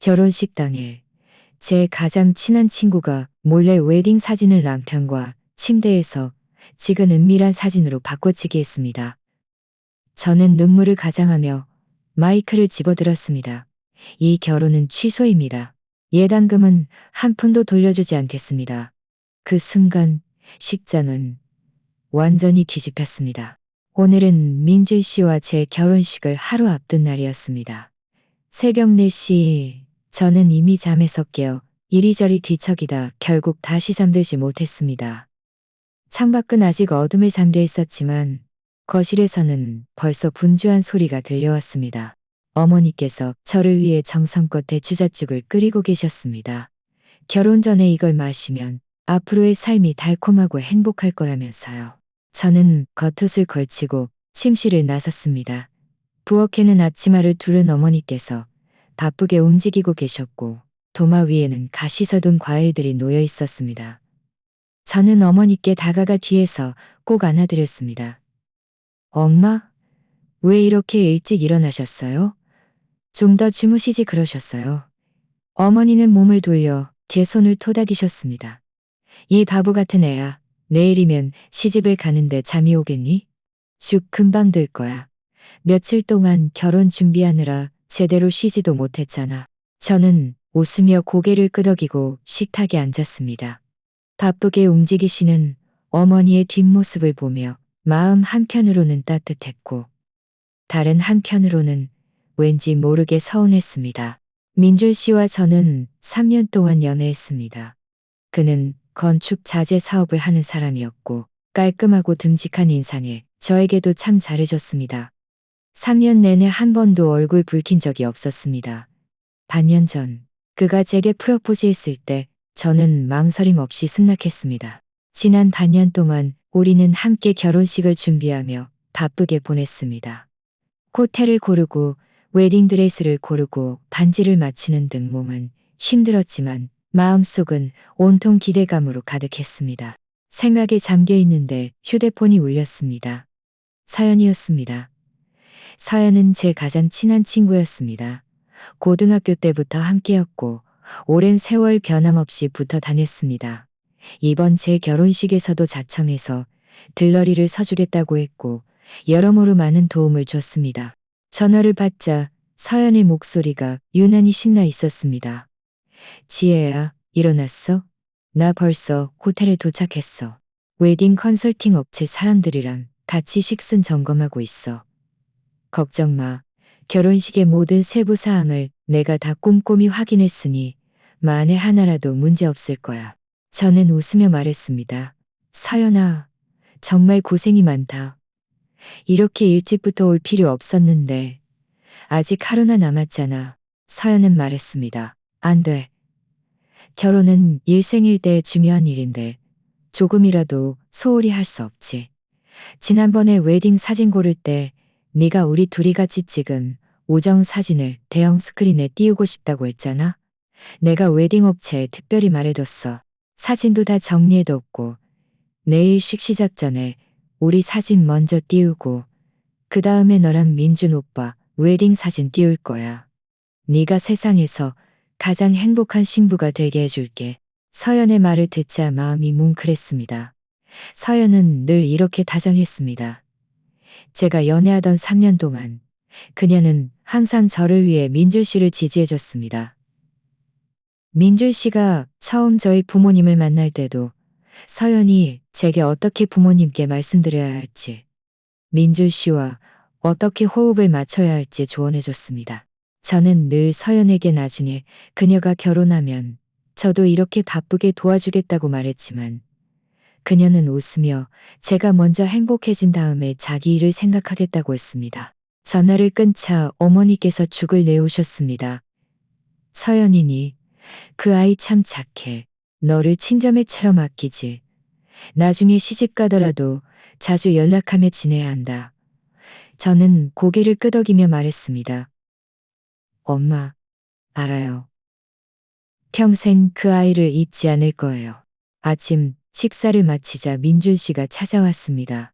결혼식 당일 제 가장 친한 친구가 몰래 웨딩 사진을 남편과 침대에서 찍은 은밀한 사진으로 바꿔치기 했습니다. 저는 눈물을 가장하며 마이크를 집어들었습니다. 이 결혼은 취소입니다. 예단금은 한 푼도 돌려주지 않겠습니다. 그 순간 식장은 완전히 뒤집혔습니다. 오늘은 민준 씨와 제 결혼식을 하루 앞둔 날이었습니다. 새벽 4시 저는 이미 잠에서 깨어 이리저리 뒤척이다 결국 다시 잠들지 못했습니다. 창밖은 아직 어둠에 잠겨 있었지만 거실에서는 벌써 분주한 소리가 들려왔습니다. 어머니께서 저를 위해 정성껏 대추잣죽을 끓이고 계셨습니다. 결혼 전에 이걸 마시면 앞으로의 삶이 달콤하고 행복할 거라면서요. 저는 겉옷을 걸치고 침실에 나섰습니다. 부엌에는 앞치마를 두른 어머니께서 바쁘게 움직이고 계셨고 도마 위에는 가시 서둔 과일들이 놓여 있었습니다. 저는 어머니께 다가가 뒤에서 꼭 안아드렸습니다. 엄마, 왜 이렇게 일찍 일어나셨어요? 좀 더 주무시지 그러셨어요. 어머니는 몸을 돌려 제 손을 토닥이셨습니다. 이 바보 같은 애야. 내일이면 시집을 가는데 잠이 오겠니? 쭉 금방 들 거야. 며칠 동안 결혼 준비하느라 제대로 쉬지도 못했잖아. 저는 웃으며 고개를 끄덕이고 식탁에 앉았습니다. 바쁘게 움직이시는 어머니의 뒷모습을 보며 마음 한편으로는 따뜻했고 다른 한편으로는 왠지 모르게 서운했습니다. 민준 씨와 저는 3년 동안 연애했습니다. 그는 건축 자재 사업을 하는 사람이었고 깔끔하고 듬직한 인상에 저에게도 참 잘해줬습니다. 3년 내내 한 번도 얼굴 붉힌 적이 없었습니다. 반년 전 그가 제게 프로포즈했을 때 저는 망설임 없이 승낙했습니다. 지난 반년 동안 우리는 함께 결혼식을 준비하며 바쁘게 보냈습니다. 호텔을 고르고 웨딩드레스를 고르고 반지를 맞추는 등 몸은 힘들었지만 마음속은 온통 기대감으로 가득했습니다. 생각에 잠겨 있는데 휴대폰이 울렸습니다. 서연이었습니다. 서연은 제 가장 친한 친구였습니다. 고등학교 때부터 함께였고 오랜 세월 변함없이 붙어 다녔습니다. 이번 제 결혼식에서도 자청해서 들러리를 서주겠다고 했고 여러모로 많은 도움을 줬습니다. 전화를 받자 서연의 목소리가 유난히 신나 있었습니다. 지혜야, 일어났어? 나 벌써 호텔에 도착했어. 웨딩 컨설팅 업체 사람들이랑 같이 식순 점검하고 있어. 걱정 마. 결혼식의 모든 세부 사항을 내가 다 꼼꼼히 확인했으니 만에 하나라도 문제 없을 거야. 저는 웃으며 말했습니다. 서연아, 정말 고생이 많다. 이렇게 일찍부터 올 필요 없었는데 아직 하루나 남았잖아. 서연은 말했습니다. 안 돼. 결혼은 일생일 대 중요한 일인데 조금이라도 소홀히 할 수 없지. 지난번에 웨딩 사진 고를 때 네가 우리 둘이 같이 찍은 우정 사진을 대형 스크린에 띄우고 싶다고 했잖아. 내가 웨딩 업체에 특별히 말해뒀어. 사진도 다 정리해뒀고 내일 식 시작 전에 우리 사진 먼저 띄우고 그 다음에 너랑 민준 오빠 웨딩 사진 띄울 거야. 네가 세상에서 가장 행복한 신부가 되게 해줄게. 서연의 말을 듣자 마음이 뭉클했습니다. 서연은 늘 이렇게 다정했습니다. 제가 연애하던 3년 동안 그녀는 항상 저를 위해 민준 씨를 지지해줬습니다. 민준 씨가 처음 저희 부모님을 만날 때도 서연이 제게 어떻게 부모님께 말씀드려야 할지, 민준 씨와 어떻게 호흡을 맞춰야 할지 조언해줬습니다. 저는 늘 서연에게 나중에 그녀가 결혼하면 저도 이렇게 바쁘게 도와주겠다고 말했지만 그녀는 웃으며 제가 먼저 행복해진 다음에 자기 일을 생각하겠다고 했습니다. 전화를 끊자 어머니께서 죽을 내오셨습니다. 서연이니 그 아이 참 착해. 너를 친자매처럼 아끼지. 나중에 시집 가더라도 자주 연락하며 지내야 한다. 저는 고개를 끄덕이며 말했습니다. 엄마, 알아요. 평생 그 아이를 잊지 않을 거예요. 아침 식사를 마치자 민준 씨가 찾아왔습니다.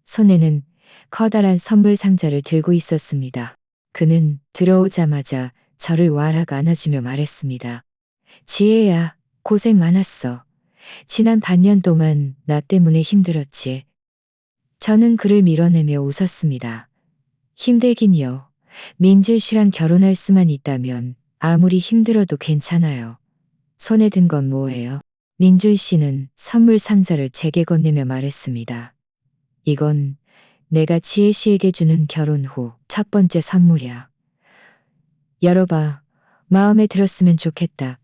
손에는 커다란 선물 상자를 들고 있었습니다. 그는 들어오자마자 저를 와락 안아주며 말했습니다. 지혜야, 고생 많았어. 지난 반년 동안 나 때문에 힘들었지. 저는 그를 밀어내며 웃었습니다. 힘들긴요. 민준 씨랑 결혼할 수만 있다면 아무리 힘들어도 괜찮아요. 손에 든 건 뭐예요? 민준 씨는 선물 상자를 제게 건네며 말했습니다. 이건 내가 지혜 씨에게 주는 결혼 후 첫 번째 선물이야. 열어봐. 마음에 들었으면 좋겠다.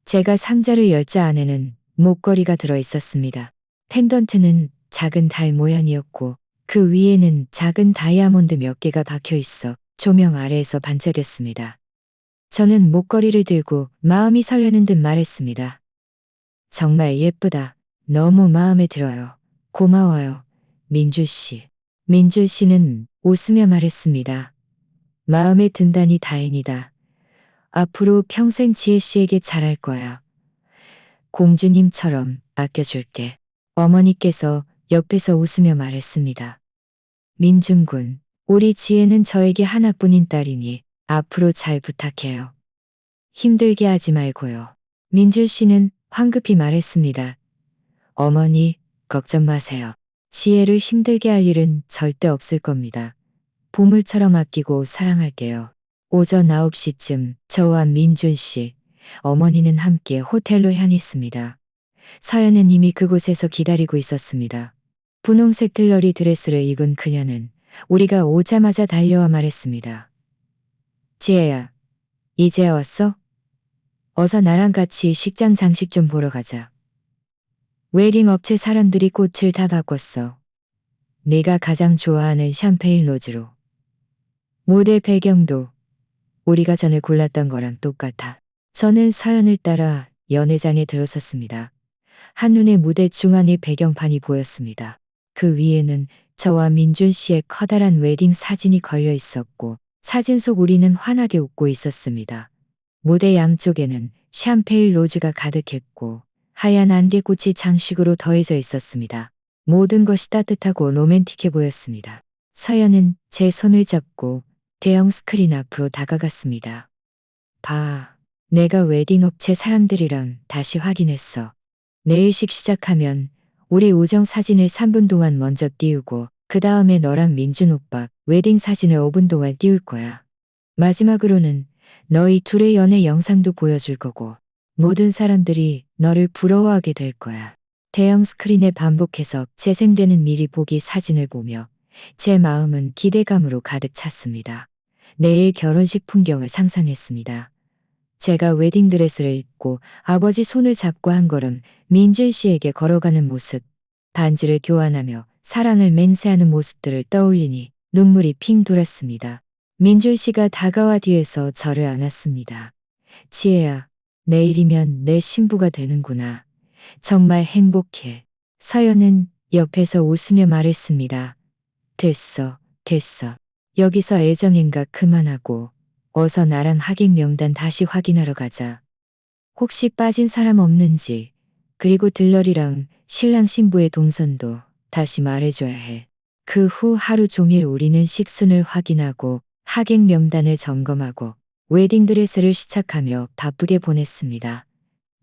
제가 상자를 열자 안에는 목걸이가 들어 있었습니다. 펜던트는 작은 달 모양이었고 그 위에는 작은 다이아몬드 몇 개가 박혀 있어 조명 아래에서 반짝였습니다. 저는 목걸이를 들고 마음이 설레는 듯 말했습니다. 정말 예쁘다. 너무 마음에 들어요. 고마워요. 민주 씨. 민주 씨는 웃으며 말했습니다. 마음에 든다니 다행이다. 앞으로 평생 지혜 씨에게 잘할 거야. 공주님처럼 아껴줄게. 어머니께서 옆에서 웃으며 말했습니다. 민준군, 우리 지혜는 저에게 하나뿐인 딸이니 앞으로 잘 부탁해요. 힘들게 하지 말고요. 민준 씨는 황급히 말했습니다. 어머니, 걱정 마세요. 지혜를 힘들게 할 일은 절대 없을 겁니다. 보물처럼 아끼고 사랑할게요. 오전 9시쯤 저와 민준 씨, 어머니는 함께 호텔로 향했습니다. 서연은 이미 그곳에서 기다리고 있었습니다. 분홍색 들러리 드레스를 입은 그녀는 우리가 오자마자 달려와 말했습니다. 지혜야, 이제 왔어? 어서 나랑 같이 식장 장식 좀 보러 가자. 웨딩 업체 사람들이 꽃을 다 바꿨어. 네가 가장 좋아하는 샴페인 로즈로. 무대 배경도 우리가 전에 골랐던 거랑 똑같아. 저는 서연을 따라 연회장에 들어섰습니다. 한눈에 무대 중앙에 배경판이 보였습니다. 그 위에는 저와 민준 씨의 커다란 웨딩 사진이 걸려 있었고 사진 속 우리는 환하게 웃고 있었습니다. 무대 양쪽에는 샴페인 로즈가 가득했고 하얀 안개꽃이 장식으로 더해져 있었습니다. 모든 것이 따뜻하고 로맨틱해 보였습니다. 서연은 제 손을 잡고 대형 스크린 앞으로 다가갔습니다. 봐, 내가 웨딩 업체 사람들이랑 다시 확인했어. 내일식 시작하면 우리 우정 사진을 3분 동안 먼저 띄우고 그 다음에 너랑 민준 오빠 웨딩 사진을 5분 동안 띄울 거야. 마지막으로는 너희 둘의 연애 영상도 보여줄 거고 모든 사람들이 너를 부러워하게 될 거야. 대형 스크린에 반복해서 재생되는 미리 보기 사진을 보며 제 마음은 기대감으로 가득 찼습니다. 내일 결혼식 풍경을 상상했습니다. 제가 웨딩드레스를 입고 아버지 손을 잡고 한 걸음 민준 씨에게 걸어가는 모습, 반지를 교환하며 사랑을 맹세하는 모습들을 떠올리니 눈물이 핑 돌았습니다. 민준 씨가 다가와 뒤에서 저를 안았습니다. 지혜야, 내일이면 내 신부가 되는구나. 정말 행복해. 서연은 옆에서 웃으며 말했습니다. 됐어, 됐어. 여기서 애정인가 그만하고 어서 나랑 하객 명단 다시 확인하러 가자. 혹시 빠진 사람 없는지, 그리고 들러리랑 신랑 신부의 동선도 다시 말해줘야 해. 그 후 하루 종일 우리는 식순을 확인하고 하객 명단을 점검하고 웨딩드레스를 시착하며 바쁘게 보냈습니다.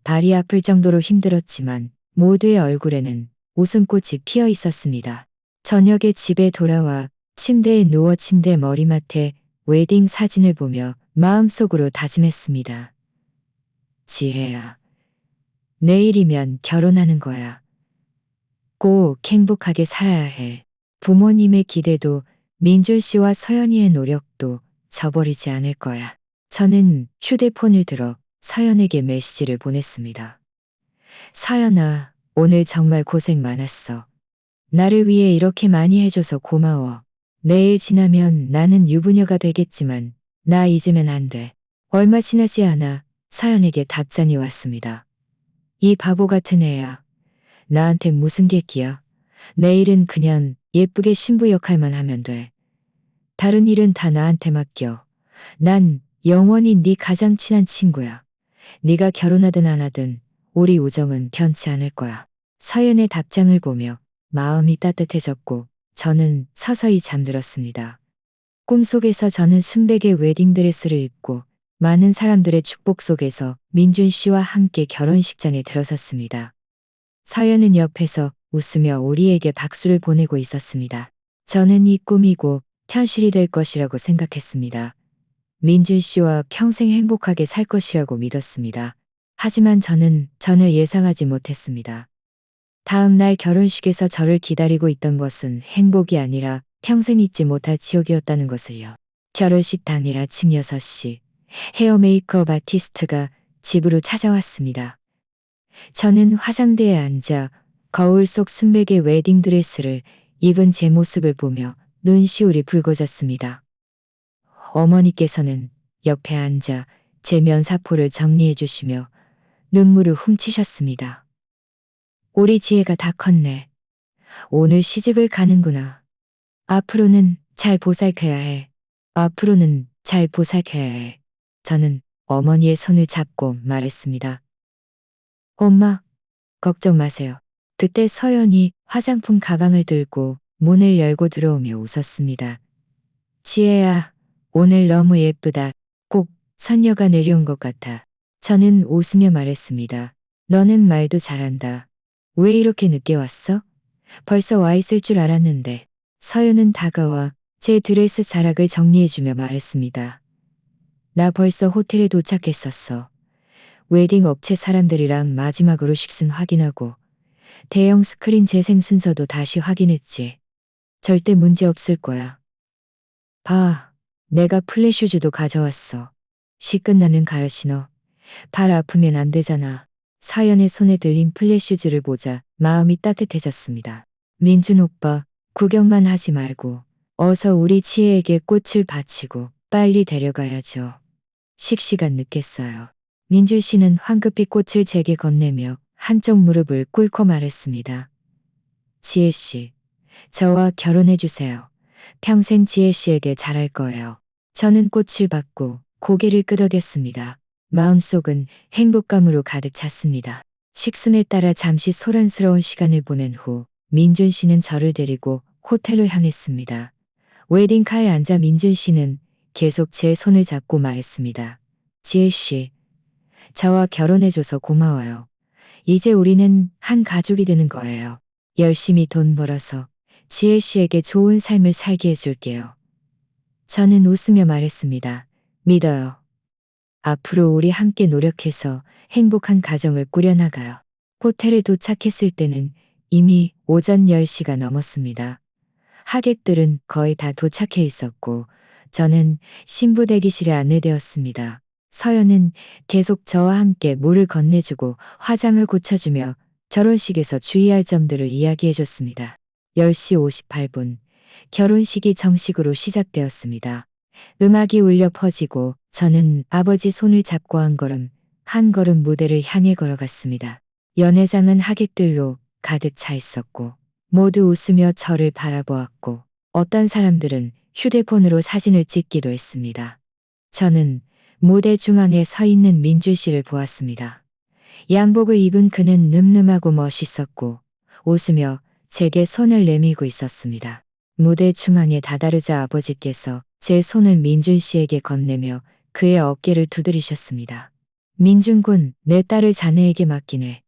발이 아플 정도로 힘들었지만 모두의 얼굴에는 웃음꽃이 피어 있었습니다. 저녁에 집에 돌아와 침대에 누워 침대 머리맡에 웨딩 사진을 보며 마음속으로 다짐했습니다. 지혜야, 내일이면 결혼하는 거야. 꼭 행복하게 살아야 해. 부모님의 기대도 민준 씨와 서연이의 노력도 저버리지 않을 거야. 저는 휴대폰을 들어 서연에게 메시지를 보냈습니다. 서연아, 오늘 정말 고생 많았어. 나를 위해 이렇게 많이 해줘서 고마워. 내일 지나면 나는 유부녀가 되겠지만 나 잊으면 안 돼. 얼마 지나지 않아 서연에게 답장이 왔습니다. 이 바보 같은 애야. 나한테 무슨 객기야. 내일은 그냥 예쁘게 신부 역할만 하면 돼. 다른 일은 다 나한테 맡겨. 난 영원히 네 가장 친한 친구야. 네가 결혼하든 안 하든 우리 우정은 변치 않을 거야. 서연의 답장을 보며 마음이 따뜻해졌고 저는 서서히 잠들었습니다. 꿈속에서 저는 순백의 웨딩드레스를 입고 많은 사람들의 축복 속에서 민준 씨와 함께 결혼식장에 들어섰습니다. 서연은 옆에서 웃으며 우리에게 박수를 보내고 있었습니다. 저는 이 꿈이고 현실이 될 것이라고 생각했습니다. 민준 씨와 평생 행복하게 살 것이라고 믿었습니다. 하지만 저는 전혀 예상하지 못했습니다. 다음 날 결혼식에서 저를 기다리고 있던 것은 행복이 아니라 평생 잊지 못할 지옥이었다는 것을요. 결혼식 당일 아침 6시 헤어 메이크업 아티스트가 집으로 찾아왔습니다. 저는 화장대에 앉아 거울 속 순백의 웨딩드레스를 입은 제 모습을 보며 눈시울이 붉어졌습니다. 어머니께서는 옆에 앉아 제 면사포를 정리해 주시며 눈물을 훔치셨습니다. 우리 지혜가 다 컸네. 오늘 시집을 가는구나. 앞으로는 잘 보살펴야 해. 앞으로는 잘 보살펴야 해. 저는 어머니의 손을 잡고 말했습니다. 엄마, 걱정 마세요. 그때 서연이 화장품 가방을 들고 문을 열고 들어오며 웃었습니다. 지혜야, 오늘 너무 예쁘다. 꼭 선녀가 내려온 것 같아. 저는 웃으며 말했습니다. 너는 말도 잘한다. 왜 이렇게 늦게 왔어? 벌써 와 있을 줄 알았는데. 서연은 다가와 제 드레스 자락을 정리해주며 말했습니다. 나 벌써 호텔에 도착했었어. 웨딩 업체 사람들이랑 마지막으로 식순 확인하고 대형 스크린 재생 순서도 다시 확인했지. 절대 문제 없을 거야. 봐, 내가 플랫슈즈도 가져왔어. 시 끝나는 가을 신어. 발 아프면 안 되잖아. 서연의 손에 들린 플랫슈즈를 보자 마음이 따뜻해졌습니다. 민준 오빠, 구경만 하지 말고 어서 우리 지혜에게 꽃을 바치고 빨리 데려가야죠. 식시간 늦겠어요. 민준 씨는 황급히 꽃을 제게 건네며 한쪽 무릎을 꿇고 말했습니다. 지혜 씨, 저와 결혼해 주세요. 평생 지혜 씨에게 잘할 거예요. 저는 꽃을 받고 고개를 끄덕였습니다. 마음속은 행복감으로 가득 찼습니다. 식순에 따라 잠시 소란스러운 시간을 보낸 후 민준 씨는 저를 데리고 호텔로 향했습니다. 웨딩카에 앉아 민준 씨는 계속 제 손을 잡고 말했습니다. 지혜 씨, 저와 결혼해줘서 고마워요. 이제 우리는 한 가족이 되는 거예요. 열심히 돈 벌어서 지혜 씨에게 좋은 삶을 살게 해줄게요. 저는 웃으며 말했습니다. 믿어요. 앞으로 우리 함께 노력해서 행복한 가정을 꾸려나가요. 호텔에 도착했을 때는 이미 오전 10시가 넘었습니다. 하객들은 거의 다 도착해 있었고 저는 신부 대기실에 안내되었습니다. 서연은 계속 저와 함께 물을 건네주고 화장을 고쳐주며 결혼식에서 주의할 점들을 이야기해줬습니다. 10시 58분 결혼식이 정식으로 시작되었습니다. 음악이 울려 퍼지고 저는 아버지 손을 잡고 한 걸음 무대를 향해 걸어갔습니다. 연회장은 하객들로 가득 차 있었고 모두 웃으며 저를 바라보았고 어떤 사람들은 휴대폰으로 사진을 찍기도 했습니다. 저는 무대 중앙에 서 있는 민준 씨를 보았습니다. 양복을 입은 그는 늠름하고 멋있었고 웃으며 제게 손을 내밀고 있었습니다. 무대 중앙에 다다르자 아버지께서 제 손을 민준 씨에게 건네며 그의 어깨를 두드리셨습니다. 민준 군, 내 딸을 자네에게 맡기네.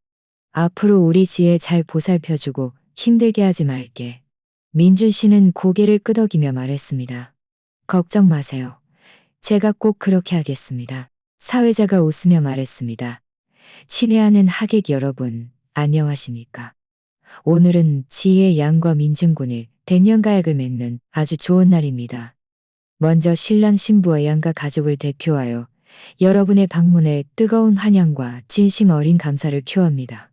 앞으로 우리 지혜 잘 보살펴주고 힘들게 하지 말게. 민준 씨는 고개를 끄덕이며 말했습니다. 걱정 마세요. 제가 꼭 그렇게 하겠습니다. 사회자가 웃으며 말했습니다. 친애하는 하객 여러분, 안녕하십니까. 오늘은 지혜의 양과 민준 군이 대년가약을 맺는 아주 좋은 날입니다. 먼저 신랑 신부와 양가 가족을 대표하여 여러분의 방문에 뜨거운 환영과 진심 어린 감사를 표합니다.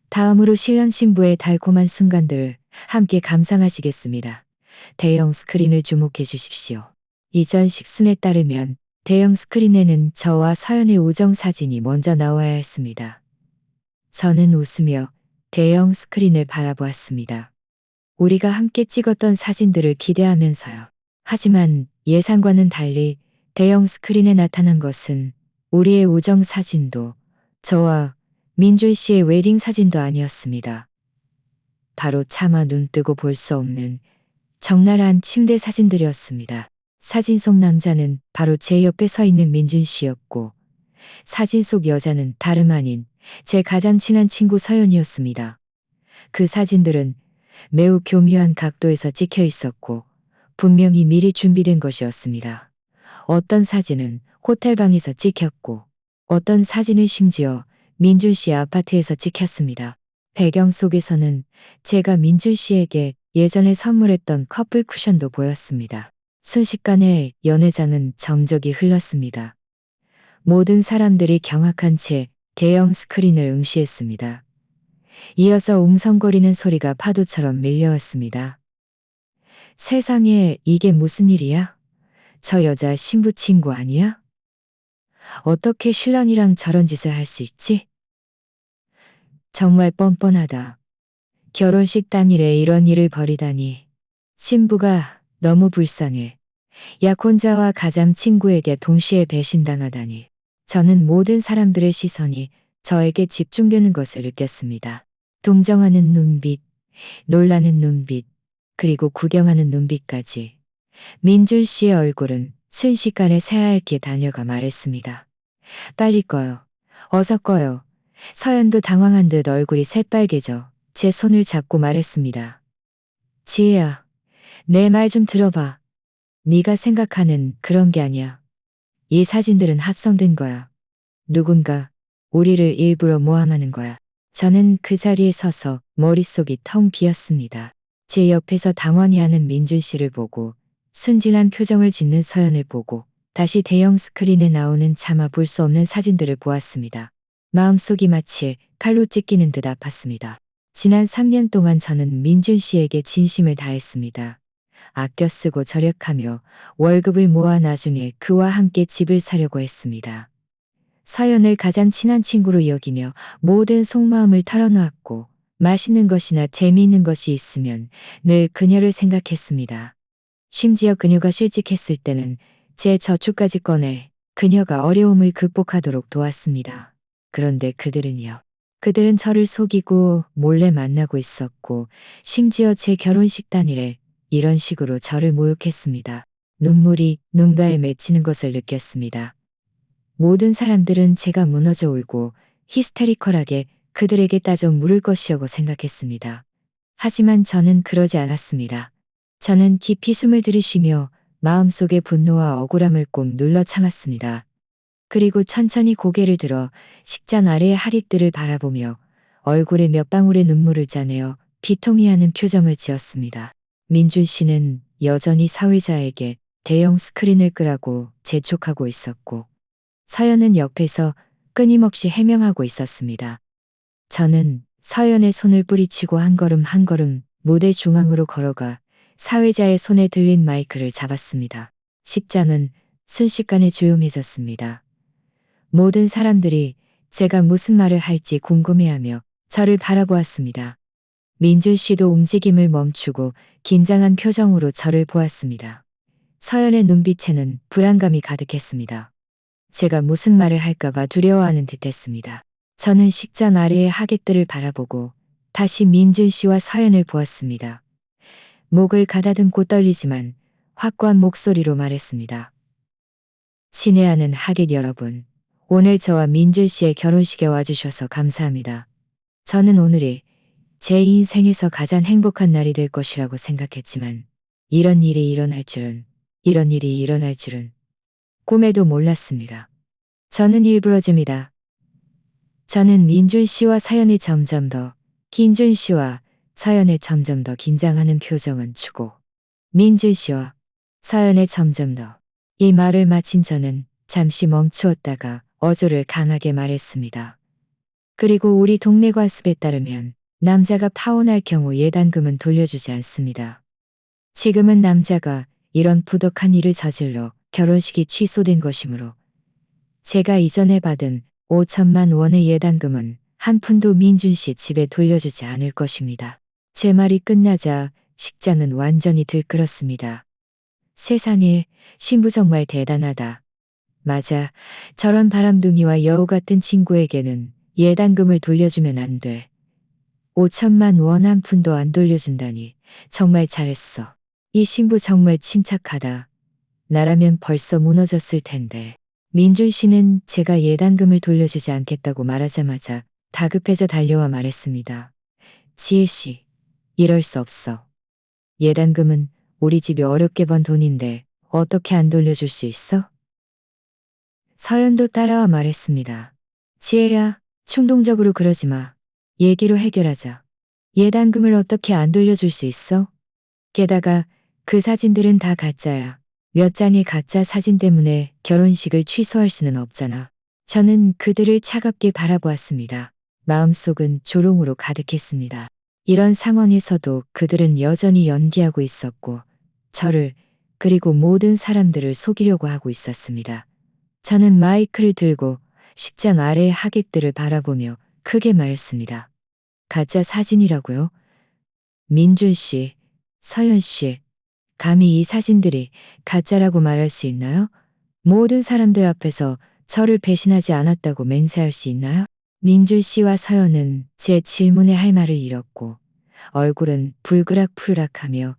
다음으로 신랑 신부의 달콤한 순간들을 함께 감상하시겠습니다. 대형 스크린을 주목해 주십시오. 이전 식순에 따르면 대형 스크린에는 저와 서연의 우정 사진이 먼저 나와야 했습니다. 저는 웃으며 대형 스크린을 바라보았습니다. 우리가 함께 찍었던 사진들을 기대하면서요. 하지만 예상과는 달리 대형 스크린에 나타난 것은 우리의 우정 사진도 저와 민준 씨의 웨딩 사진도 아니었습니다. 바로 차마 눈뜨고 볼 수 없는 적나라한 침대 사진들이었습니다. 사진 속 남자는 바로 제 옆에 서 있는 민준 씨였고 사진 속 여자는 다름 아닌 제 가장 친한 친구 서연이었습니다. 그 사진들은 매우 교묘한 각도에서 찍혀 있었고 분명히 미리 준비된 것이었습니다. 어떤 사진은 호텔방에서 찍혔고 어떤 사진은 심지어 민준 씨의 아파트에서 찍혔습니다. 배경 속에서는 제가 민준 씨에게 예전에 선물했던 커플 쿠션도 보였습니다. 순식간에 연회장은 정적이 흘렀습니다. 모든 사람들이 경악한 채 대형 스크린을 응시했습니다. 이어서 웅성거리는 소리가 파도처럼 밀려왔습니다. 세상에 이게 무슨 일이야? 저 여자 신부 친구 아니야? 어떻게 신랑이랑 저런 짓을 할 수 있지? 정말 뻔뻔하다. 결혼식 당일에 이런 일을 벌이다니. 신부가 너무 불쌍해. 약혼자와 가장 친구에게 동시에 배신당하다니. 저는 모든 사람들의 시선이 저에게 집중되는 것을 느꼈습니다. 동정하는 눈빛, 놀라는 눈빛, 그리고 구경하는 눈빛까지. 민준 씨의 얼굴은 순식간에 새하얗게 달려가 말했습니다. 빨리 꺼요. 어서 꺼요. 서연도 당황한 듯 얼굴이 새빨개져 제 손을 잡고 말했습니다. 지혜야, 내 말 좀 들어봐. 네가 생각하는 그런 게 아니야. 이 사진들은 합성된 거야. 누군가 우리를 일부러 모함하는 거야. 저는 그 자리에 서서 머릿속이 텅 비었습니다. 제 옆에서 당황해하는 민준 씨를 보고 순진한 표정을 짓는 서연을 보고 다시 대형 스크린에 나오는 차마 볼 수 없는 사진들을 보았습니다. 마음속이 마치 칼로 찢기는 듯 아팠습니다. 지난 3년 동안 저는 민준 씨에게 진심을 다했습니다. 아껴 쓰고 절약하며 월급을 모아 나중에 그와 함께 집을 사려고 했습니다. 서연을 가장 친한 친구로 여기며 모든 속마음을 털어놓았고 맛있는 것이나 재미있는 것이 있으면 늘 그녀를 생각했습니다. 심지어 그녀가 실직했을 때는 제 저축까지 꺼내 그녀가 어려움을 극복하도록 도왔습니다. 그런데 그들은 저를 속이고 몰래 만나고 있었고 심지어 제 결혼식 당일에 이런 식으로 저를 모욕했습니다. 눈물이 눈가에 맺히는 것을 느꼈습니다. 모든 사람들은 제가 무너져 울고 히스테리컬하게 그들에게 따져 물을 것이라고 생각했습니다. 하지만 저는 그러지 않았습니다. 저는 깊이 숨을 들이쉬며 마음속의 분노와 억울함을 꼭 눌러 참았습니다. 그리고 천천히 고개를 들어 식장 아래의 하릿들을 바라보며 얼굴에 몇 방울의 눈물을 짜내어 비통해하는 표정을 지었습니다. 민준 씨는 여전히 사회자에게 대형 스크린을 끄라고 재촉하고 있었고 서연은 옆에서 끊임없이 해명하고 있었습니다. 저는 서연의 손을 뿌리치고 한 걸음 한 걸음 무대 중앙으로 걸어가 사회자의 손에 들린 마이크를 잡았습니다. 식장은 순식간에 조용해졌습니다. 모든 사람들이 제가 무슨 말을 할지 궁금해하며 저를 바라보았습니다. 민준 씨도 움직임을 멈추고 긴장한 표정으로 저를 보았습니다. 서연의 눈빛에는 불안감이 가득했습니다. 제가 무슨 말을 할까봐 두려워하는 듯했습니다. 저는 식장 아래의 하객들을 바라보고 다시 민준 씨와 서연을 보았습니다. 목을 가다듬고 떨리지만 확고한 목소리로 말했습니다. 친애하는 하객 여러분, 오늘 저와 민준 씨의 결혼식에 와주셔서 감사합니다. 저는 오늘이 제 인생에서 가장 행복한 날이 될 것이라고 생각했지만 이런 일이 일어날 줄은 꿈에도 몰랐습니다. 저는 일부러집니다. 저는 민준 씨와 서연이 점점 더, 김준 씨와 서연의 점점 더 긴장하는 표정은 주고 민준 씨와 서연의 점점 더. 이 말을 마친 저는 잠시 멈추었다가 어조를 강하게 말했습니다. 그리고 우리 동네 관습에 따르면 남자가 파혼할 경우 예단금은 돌려주지 않습니다. 지금은 남자가 이런 부덕한 일을 저질러 결혼식이 취소된 것이므로 제가 이전에 받은 5천만 원의 예단금은 한 푼도 민준 씨 집에 돌려주지 않을 것입니다. 제 말이 끝나자 식장은 완전히 들끓었습니다. 세상에, 신부 정말 대단하다. 맞아, 저런 바람둥이와 여우 같은 친구에게는 예단금을 돌려주면 안 돼. 5천만 원 한 푼도 안 돌려준다니 정말 잘했어. 이 신부 정말 침착하다. 나라면 벌써 무너졌을 텐데. 민준 씨는 제가 예단금을 돌려주지 않겠다고 말하자마자 다급해져 달려와 말했습니다. 지혜 씨, 이럴 수 없어. 예단금은 우리 집이 어렵게 번 돈인데 어떻게 안 돌려줄 수 있어? 서연도 따라와 말했습니다. 지혜야, 충동적으로 그러지 마. 얘기로 해결하자. 예단금을 어떻게 안 돌려줄 수 있어? 게다가 그 사진들은 다 가짜야. 몇 장의 가짜 사진 때문에 결혼식을 취소할 수는 없잖아. 저는 그들을 차갑게 바라보았습니다. 마음속은 조롱으로 가득했습니다. 이런 상황에서도 그들은 여전히 연기하고 있었고, 저를, 그리고 모든 사람들을 속이려고 하고 있었습니다. 저는 마이크를 들고 식장 아래의 하객들을 바라보며 크게 말했습니다. 가짜 사진이라고요? 민준 씨, 서연 씨, 감히 이 사진들이 가짜라고 말할 수 있나요? 모든 사람들 앞에서 저를 배신하지 않았다고 맹세할 수 있나요? 민준 씨와 서연은 제 질문에 할 말을 잃었고 얼굴은 불그락불락하며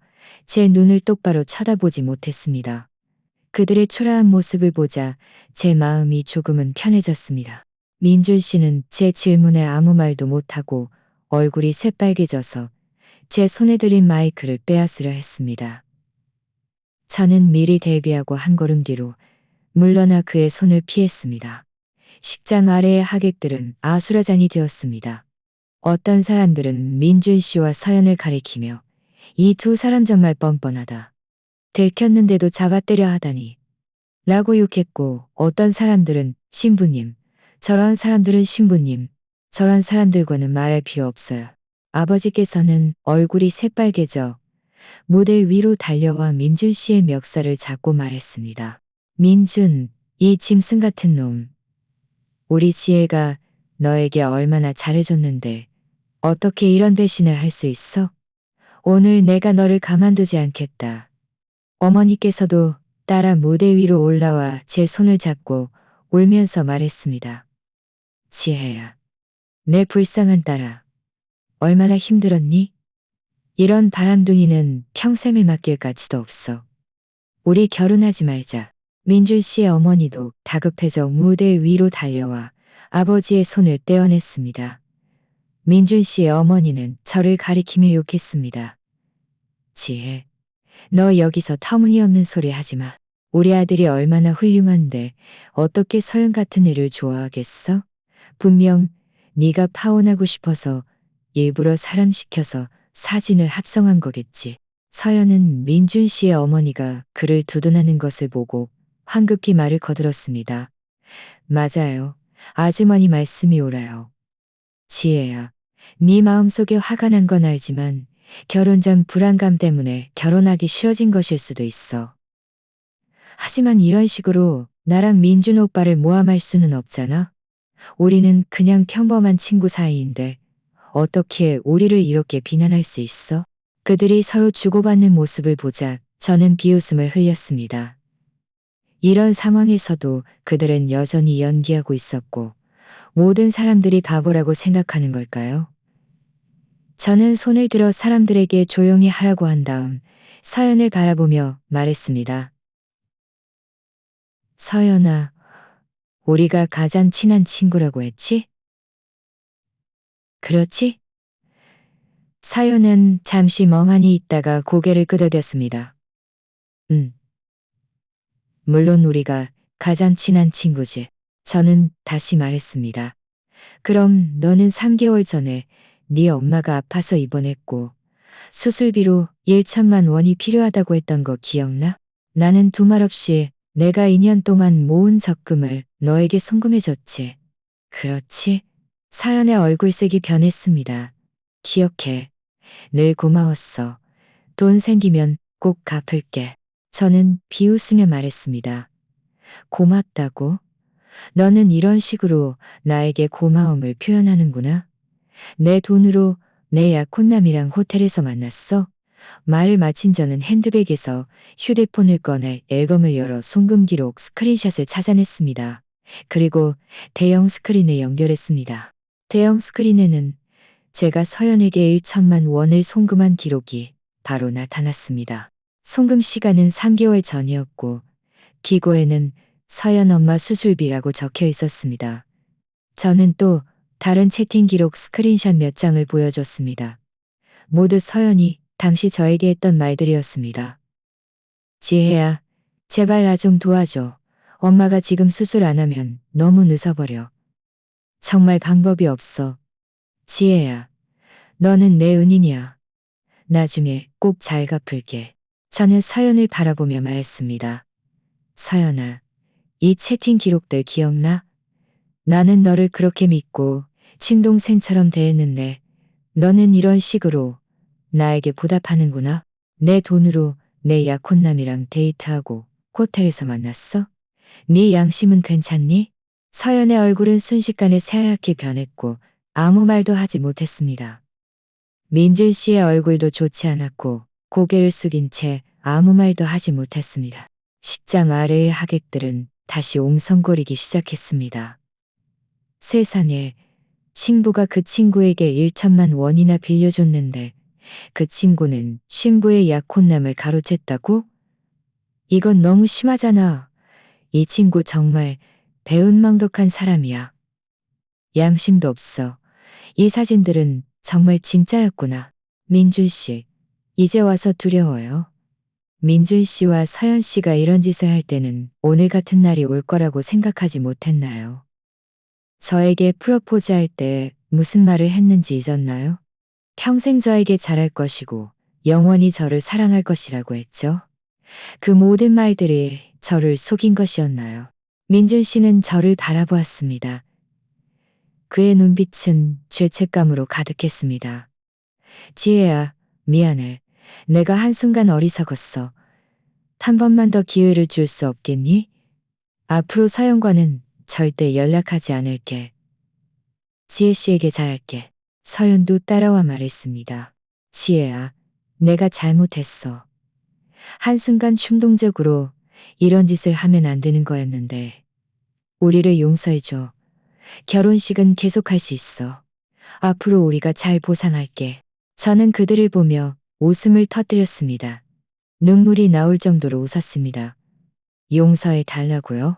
제 눈을 똑바로 쳐다보지 못했습니다. 그들의 초라한 모습을 보자 제 마음이 조금은 편해졌습니다. 민준 씨는 제 질문에 아무 말도 못하고 얼굴이 새빨개져서 제 손에 들린 마이크를 빼앗으려 했습니다. 저는 미리 대비하고 한 걸음 뒤로 물러나 그의 손을 피했습니다. 식장 아래의 하객들은 아수라장이 되었습니다. 어떤 사람들은 민준 씨와 서연을 가리키며 이 두 사람 정말 뻔뻔하다. 들켰는데도 잡아떼려 하다니. 라고 욕했고 어떤 사람들은 신부님, 저런 사람들은 신부님, 저런 사람들과는 말할 필요 없어요. 아버지께서는 얼굴이 새빨개져 무대 위로 달려와 민준 씨의 멱살을 잡고 말했습니다. 민준, 이 짐승 같은 놈. 우리 지혜가 너에게 얼마나 잘해줬는데 어떻게 이런 배신을 할 수 있어? 오늘 내가 너를 가만두지 않겠다. 어머니께서도 따라 무대 위로 올라와 제 손을 잡고 울면서 말했습니다. 지혜야, 내 불쌍한 딸아, 얼마나 힘들었니? 이런 바람둥이는 평생을 맡길 가치도 없어. 우리 결혼하지 말자. 민준 씨의 어머니도 다급해져 무대 위로 달려와 아버지의 손을 떼어냈습니다. 민준 씨의 어머니는 저를 가리키며 욕했습니다. 지혜, 너 여기서 터무니없는 소리 하지 마. 우리 아들이 얼마나 훌륭한데 어떻게 서연 같은 애를 좋아하겠어? 분명 네가 파혼하고 싶어서 일부러 사람 시켜서 사진을 합성한 거겠지. 서연은 민준 씨의 어머니가 그를 두둔하는 것을 보고 황급히 말을 거들었습니다. 맞아요. 아주머니 말씀이 옳아요. 지혜야, 네 마음속에 화가 난 건 알지만 결혼 전 불안감 때문에 결혼하기 쉬워진 것일 수도 있어. 하지만 이런 식으로 나랑 민준 오빠를 모함할 수는 없잖아. 우리는 그냥 평범한 친구 사이인데 어떻게 우리를 이렇게 비난할 수 있어? 그들이 서로 주고받는 모습을 보자 저는 비웃음을 흘렸습니다. 이런 상황에서도 그들은 여전히 연기하고 있었고 모든 사람들이 바보라고 생각하는 걸까요? 저는 손을 들어 사람들에게 조용히 하라고 한 다음 서연을 바라보며 말했습니다. 서연아, 우리가 가장 친한 친구라고 했지? 그렇지? 서연은 잠시 멍하니 있다가 고개를 끄덕였습니다. 물론 우리가 가장 친한 친구지. 저는 다시 말했습니다. 그럼 너는 3개월 전에 네 엄마가 아파서 입원했고 수술비로 1천만 원이 필요하다고 했던 거 기억나? 나는 두말 없이 내가 2년 동안 모은 적금을 너에게 송금해줬지. 그렇지? 사연의 얼굴색이 변했습니다. 기억해. 늘 고마웠어. 돈 생기면 꼭 갚을게. 저는 비웃으며 말했습니다. 고맙다고? 너는 이런 식으로 나에게 고마움을 표현하는구나. 내 돈으로 내 약혼남이랑 호텔에서 만났어? 말을 마친 저는 핸드백에서 휴대폰을 꺼내 앨범을 열어 송금 기록 스크린샷을 찾아냈습니다. 그리고 대형 스크린에 연결했습니다. 대형 스크린에는 제가 서연에게 1천만 원을 송금한 기록이 바로 나타났습니다. 송금 시간은 3개월 전이었고 기고에는 서연 엄마 수술비라고 적혀 있었습니다. 저는 또 다른 채팅 기록 스크린샷 몇 장을 보여줬습니다. 모두 서연이 당시 저에게 했던 말들이었습니다. 지혜야, 제발 나 좀 도와줘. 엄마가 지금 수술 안 하면 너무 늦어버려. 정말 방법이 없어. 지혜야, 너는 내 은인이야. 나중에 꼭 잘 갚을게. 저는 서연을 바라보며 말했습니다. 서연아, 이 채팅 기록들 기억나? 나는 너를 그렇게 믿고 친동생처럼 대했는데 너는 이런 식으로 나에게 보답하는구나. 내 돈으로 내 약혼남이랑 데이트하고 호텔에서 만났어? 네 양심은 괜찮니? 서연의 얼굴은 순식간에 새하얗게 변했고 아무 말도 하지 못했습니다. 민준 씨의 얼굴도 좋지 않았고 고개를 숙인 채 아무 말도 하지 못했습니다. 식장 아래의 하객들은 다시 옹성거리기 시작했습니다. 세상에, 신부가 그 친구에게 1천만 원이나 빌려줬는데 그 친구는 신부의 약혼남을 가로챘다고? 이건 너무 심하잖아. 이 친구 정말 배은망덕한 사람이야. 양심도 없어. 이 사진들은 정말 진짜였구나. 민준 씨, 이제 와서 두려워요. 민준 씨와 서연 씨가 이런 짓을 할 때는 오늘 같은 날이 올 거라고 생각하지 못했나요? 저에게 프로포즈할 때 무슨 말을 했는지 잊었나요? 평생 저에게 잘할 것이고 영원히 저를 사랑할 것이라고 했죠. 그 모든 말들이 저를 속인 것이었나요? 민준 씨는 저를 바라보았습니다. 그의 눈빛은 죄책감으로 가득했습니다. 지혜야, 미안해. 내가 한순간 어리석었어. 한 번만 더 기회를 줄 수 없겠니? 앞으로 서연과는 절대 연락하지 않을게. 지혜 씨에게 잘할게. 서연도 따라와 말했습니다. 지혜야, 내가 잘못했어. 한순간 충동적으로 이런 짓을 하면 안 되는 거였는데. 우리를 용서해줘. 결혼식은 계속할 수 있어. 앞으로 우리가 잘 보상할게. 저는 그들을 보며 웃음을 터뜨렸습니다. 눈물이 나올 정도로 웃었습니다. 용서해 달라고요?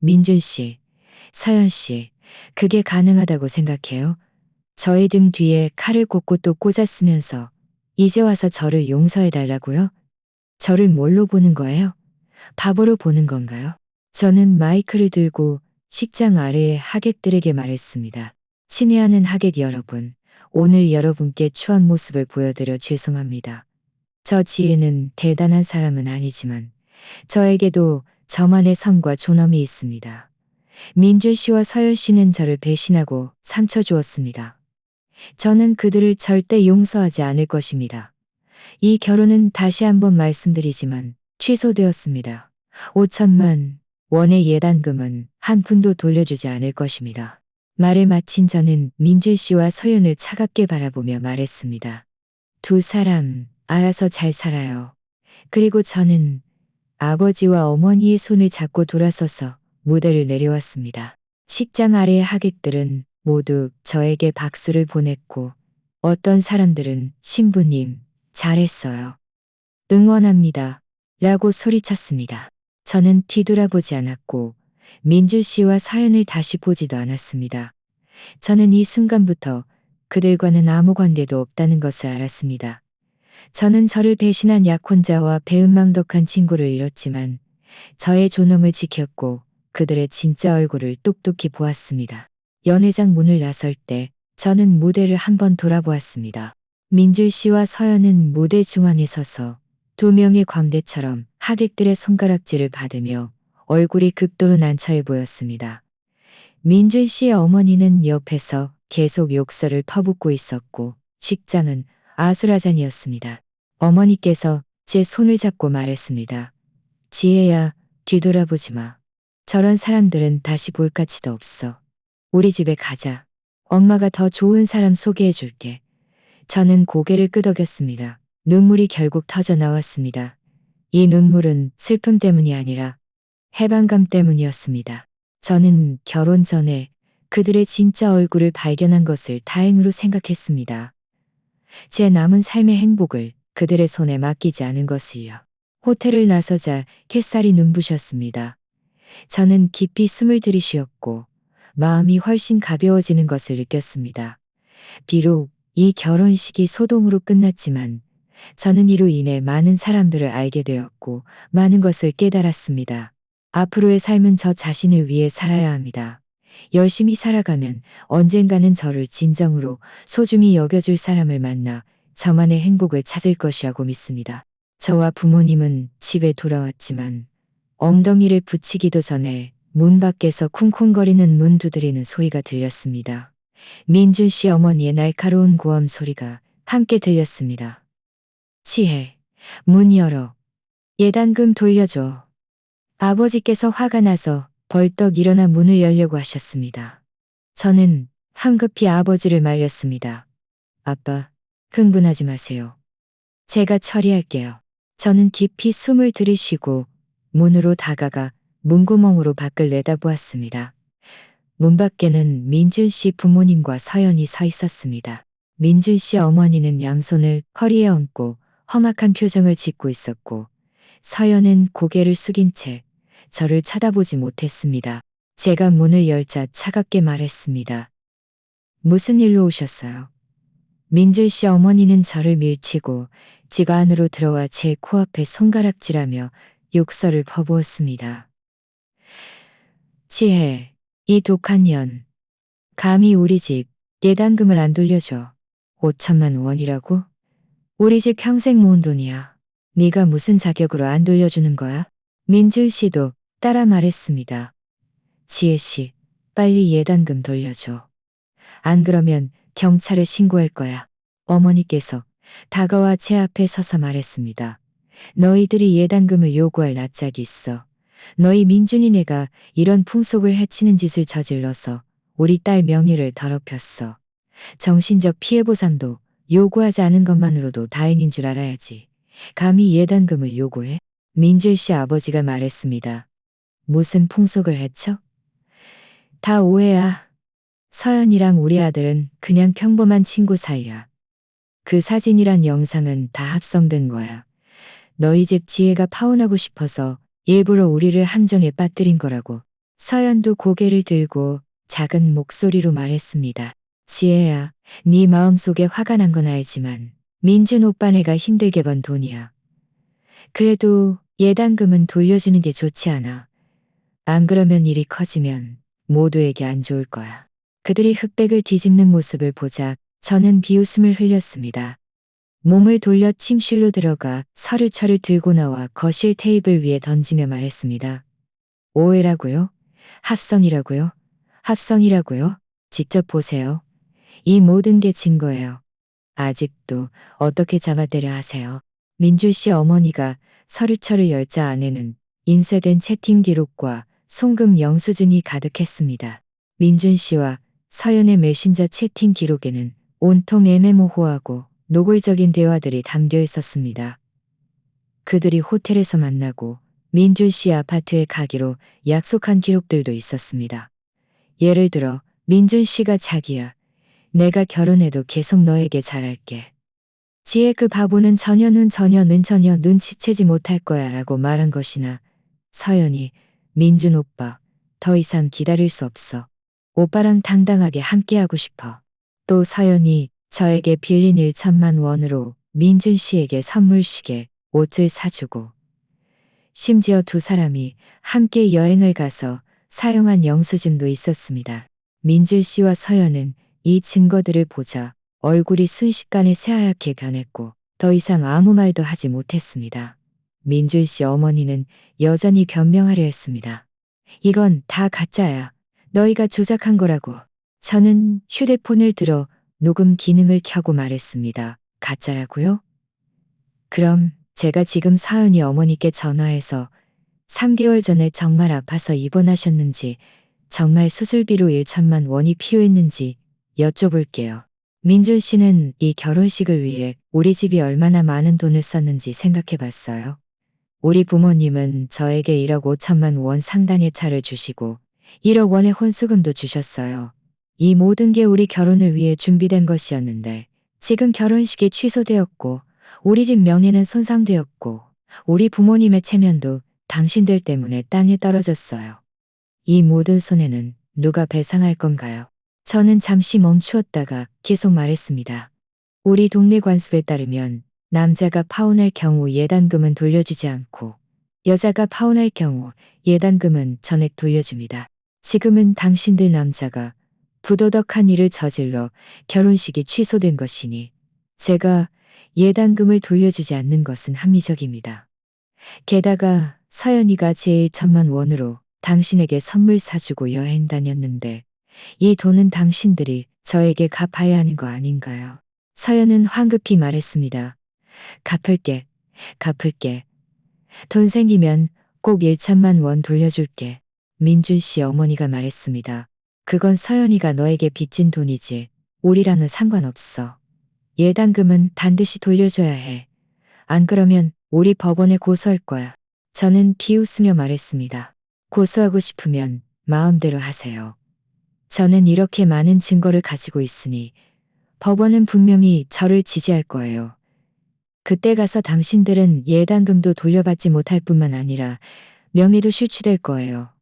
민준 씨, 서연 씨, 그게 가능하다고 생각해요? 저의 등 뒤에 칼을 꽂고 또 꽂았으면서 이제 와서 저를 용서해 달라고요? 저를 뭘로 보는 거예요? 바보로 보는 건가요? 저는 마이크를 들고 식장 아래의 하객들에게 말했습니다. 친애하는 하객 여러분, 오늘 여러분께 추한 모습을 보여드려 죄송합니다. 저 지혜는 대단한 사람은 아니지만 저에게도 저만의 성과 존엄이 있습니다. 민준 씨와 서연 씨는 저를 배신하고 상처 주었습니다. 저는 그들을 절대 용서하지 않을 것입니다. 이 결혼은 다시 한번 말씀드리지만 취소되었습니다. 5천만 원의 예단금은 한 푼도 돌려주지 않을 것입니다. 말을 마친 저는 민준 씨와 서연을 차갑게 바라보며 말했습니다. 두 사람 알아서 잘 살아요. 그리고 저는 아버지와 어머니의 손을 잡고 돌아서서 무대를 내려왔습니다. 식장 아래의 하객들은 모두 저에게 박수를 보냈고 어떤 사람들은 신부님 잘했어요. 응원합니다. 라고 소리쳤습니다. 저는 뒤돌아보지 않았고 민준 씨와 서연을 다시 보지도 않았습니다. 저는 이 순간부터 그들과는 아무 관계도 없다는 것을 알았습니다. 저는 저를 배신한 약혼자와 배은망덕한 친구를 잃었지만 저의 존엄을 지켰고 그들의 진짜 얼굴을 똑똑히 보았습니다. 연회장 문을 나설 때 저는 무대를 한번 돌아보았습니다. 민준 씨와 서연은 무대 중앙에 서서 두 명의 광대처럼 하객들의 손가락질을 받으며 얼굴이 극도로 난처해 보였습니다. 민준 씨의 어머니는 옆에서 계속 욕설을 퍼붓고 있었고 식장은 아수라장이었습니다. 어머니께서 제 손을 잡고 말했습니다. 지혜야, 뒤돌아보지 마. 저런 사람들은 다시 볼 가치도 없어. 우리 집에 가자. 엄마가 더 좋은 사람 소개해 줄게. 저는 고개를 끄덕였습니다. 눈물이 결국 터져 나왔습니다. 이 눈물은 슬픔 때문이 아니라 해방감 때문이었습니다. 저는 결혼 전에 그들의 진짜 얼굴을 발견한 것을 다행으로 생각했습니다. 제 남은 삶의 행복을 그들의 손에 맡기지 않은 것을요. 호텔을 나서자 햇살이 눈부셨습니다. 저는 깊이 숨을 들이쉬었고 마음이 훨씬 가벼워지는 것을 느꼈습니다. 비록 이 결혼식이 소동으로 끝났지만 저는 이로 인해 많은 사람들을 알게 되었고 많은 것을 깨달았습니다. 앞으로의 삶은 저 자신을 위해 살아야 합니다. 열심히 살아가면 언젠가는 저를 진정으로 소중히 여겨줄 사람을 만나 저만의 행복을 찾을 것이라고 믿습니다. 저와 부모님은 집에 돌아왔지만 엉덩이를 붙이기도 전에 문 밖에서 쿵쿵거리는 문 두드리는 소리가 들렸습니다. 민준 씨 어머니의 날카로운 고함 소리가 함께 들렸습니다. 치해, 문 열어. 예단금 돌려줘. 아버지께서 화가 나서 벌떡 일어나 문을 열려고 하셨습니다. 저는 황급히 아버지를 말렸습니다. 아빠, 흥분하지 마세요. 제가 처리할게요. 저는 깊이 숨을 들이쉬고 문으로 다가가 문구멍으로 밖을 내다보았습니다. 문 밖에는 민준 씨 부모님과 서연이 서 있었습니다. 민준 씨 어머니는 양손을 허리에 얹고 험악한 표정을 짓고 있었고 서연은 고개를 숙인 채 저를 쳐다보지 못했습니다. 제가 문을 열자 차갑게 말했습니다. 무슨 일로 오셨어요? 민준 씨 어머니는 저를 밀치고 집 안으로 들어와 제 코앞에 손가락질하며 욕설을 퍼부었습니다. 치해, 이 독한 년. 감히 우리 집 예단금을 안 돌려줘. 5천만 원이라고? 우리 집 평생 모은 돈이야. 네가 무슨 자격으로 안 돌려주는 거야? 민준 씨도 따라 말했습니다. 지혜 씨, 빨리 예단금 돌려줘. 안 그러면 경찰에 신고할 거야. 어머니께서 다가와 제 앞에 서서 말했습니다. 너희들이 예단금을 요구할 낯짝이 있어. 너희 민준이네가 이런 풍속을 해치는 짓을 저질러서 우리 딸 명예를 더럽혔어. 정신적 피해 보상도 요구하지 않은 것만으로도 다행인 줄 알아야지. 감히 예단금을 요구해? 민준 씨 아버지가 말했습니다. 무슨 풍속을 해쳐? 다 오해야. 서연이랑 우리 아들은 그냥 평범한 친구 사이야. 그 사진이란 영상은 다 합성된 거야. 너희 집 지혜가 파혼하고 싶어서 일부러 우리를 함정에 빠뜨린 거라고. 서연도 고개를 들고 작은 목소리로 말했습니다. 지혜야, 네 마음속에 화가 난 건 알지만 민준 오빠네가 힘들게 번 돈이야. 그래도 예단금은 돌려주는 게 좋지 않아. 안 그러면 일이 커지면 모두에게 안 좋을 거야. 그들이 흑백을 뒤집는 모습을 보자 저는 비웃음을 흘렸습니다. 몸을 돌려 침실로 들어가 서류철을 들고 나와 거실 테이블 위에 던지며 말했습니다. 오해라고요? 합성이라고요? 합성이라고요? 직접 보세요. 이 모든 게 증거예요. 아직도 어떻게 잡아떼려 하세요? 민준 씨 어머니가 서류철을 열자 안에는 인쇄된 채팅 기록과 송금 영수증이 가득했습니다. 민준 씨와 서연의 메신저 채팅 기록에는 온통 애매모호하고 노골적인 대화들이 담겨 있었습니다. 그들이 호텔에서 만나고 민준 씨 아파트에 가기로 약속한 기록들도 있었습니다. 예를 들어 민준 씨가 자기야. 내가 결혼해도 계속 너에게 잘할게. 지혜 그 바보는 전혀 눈치채지 못할 거야 라고 말한 것이나 서연이 민준 오빠 더 이상 기다릴 수 없어. 오빠랑 당당하게 함께하고 싶어. 또 서연이 저에게 빌린 1천만 원으로 민준 씨에게 선물 시계, 옷을 사주고 심지어 두 사람이 함께 여행을 가서 사용한 영수증도 있었습니다. 민준 씨와 서연은 이 증거들을 보자 얼굴이 순식간에 새하얗게 변했고 더 이상 아무 말도 하지 못했습니다. 민준 씨 어머니는 여전히 변명하려 했습니다. 이건 다 가짜야. 너희가 조작한 거라고. 저는 휴대폰을 들어 녹음 기능을 켜고 말했습니다. 가짜라고요? 그럼 제가 지금 서연이 어머니께 전화해서 3개월 전에 정말 아파서 입원하셨는지 정말 수술비로 1천만 원이 필요했는지 여쭤볼게요. 민준 씨는 이 결혼식을 위해 우리 집이 얼마나 많은 돈을 썼는지 생각해 봤어요? 우리 부모님은 저에게 1억 5천만 원 상당의 차를 주시고 1억 원의 혼수금도 주셨어요. 이 모든 게 우리 결혼을 위해 준비된 것이었는데 지금 결혼식이 취소되었고 우리 집 명예는 손상되었고 우리 부모님의 체면도 당신들 때문에 땅에 떨어졌어요. 이 모든 손해는 누가 배상할 건가요? 저는 잠시 멈추었다가 계속 말했습니다. 우리 동네 관습에 따르면 남자가 파혼할 경우 예단금은 돌려주지 않고 여자가 파혼할 경우 예단금은 전액 돌려줍니다. 지금은 당신들 남자가 부도덕한 일을 저질러 결혼식이 취소된 것이니 제가 예단금을 돌려주지 않는 것은 합리적입니다. 게다가 서연이가 제 1천만 원으로 당신에게 선물 사주고 여행 다녔는데 이 돈은 당신들이 저에게 갚아야 하는 거 아닌가요? 서연은 황급히 말했습니다. 갚을게, 갚을게. 돈 생기면 꼭 1천만 원 돌려줄게. 민준 씨 어머니가 말했습니다. 그건 서연이가 너에게 빚진 돈이지. 우리랑은 상관없어. 예단금은 반드시 돌려줘야 해. 안 그러면 우리 법원에 고소할 거야. 저는 비웃으며 말했습니다. 고소하고 싶으면 마음대로 하세요. 저는 이렇게 많은 증거를 가지고 있으니 법원은 분명히 저를 지지할 거예요. 그때 가서 당신들은 예단금도 돌려받지 못할 뿐만 아니라 명예도 실추될 거예요.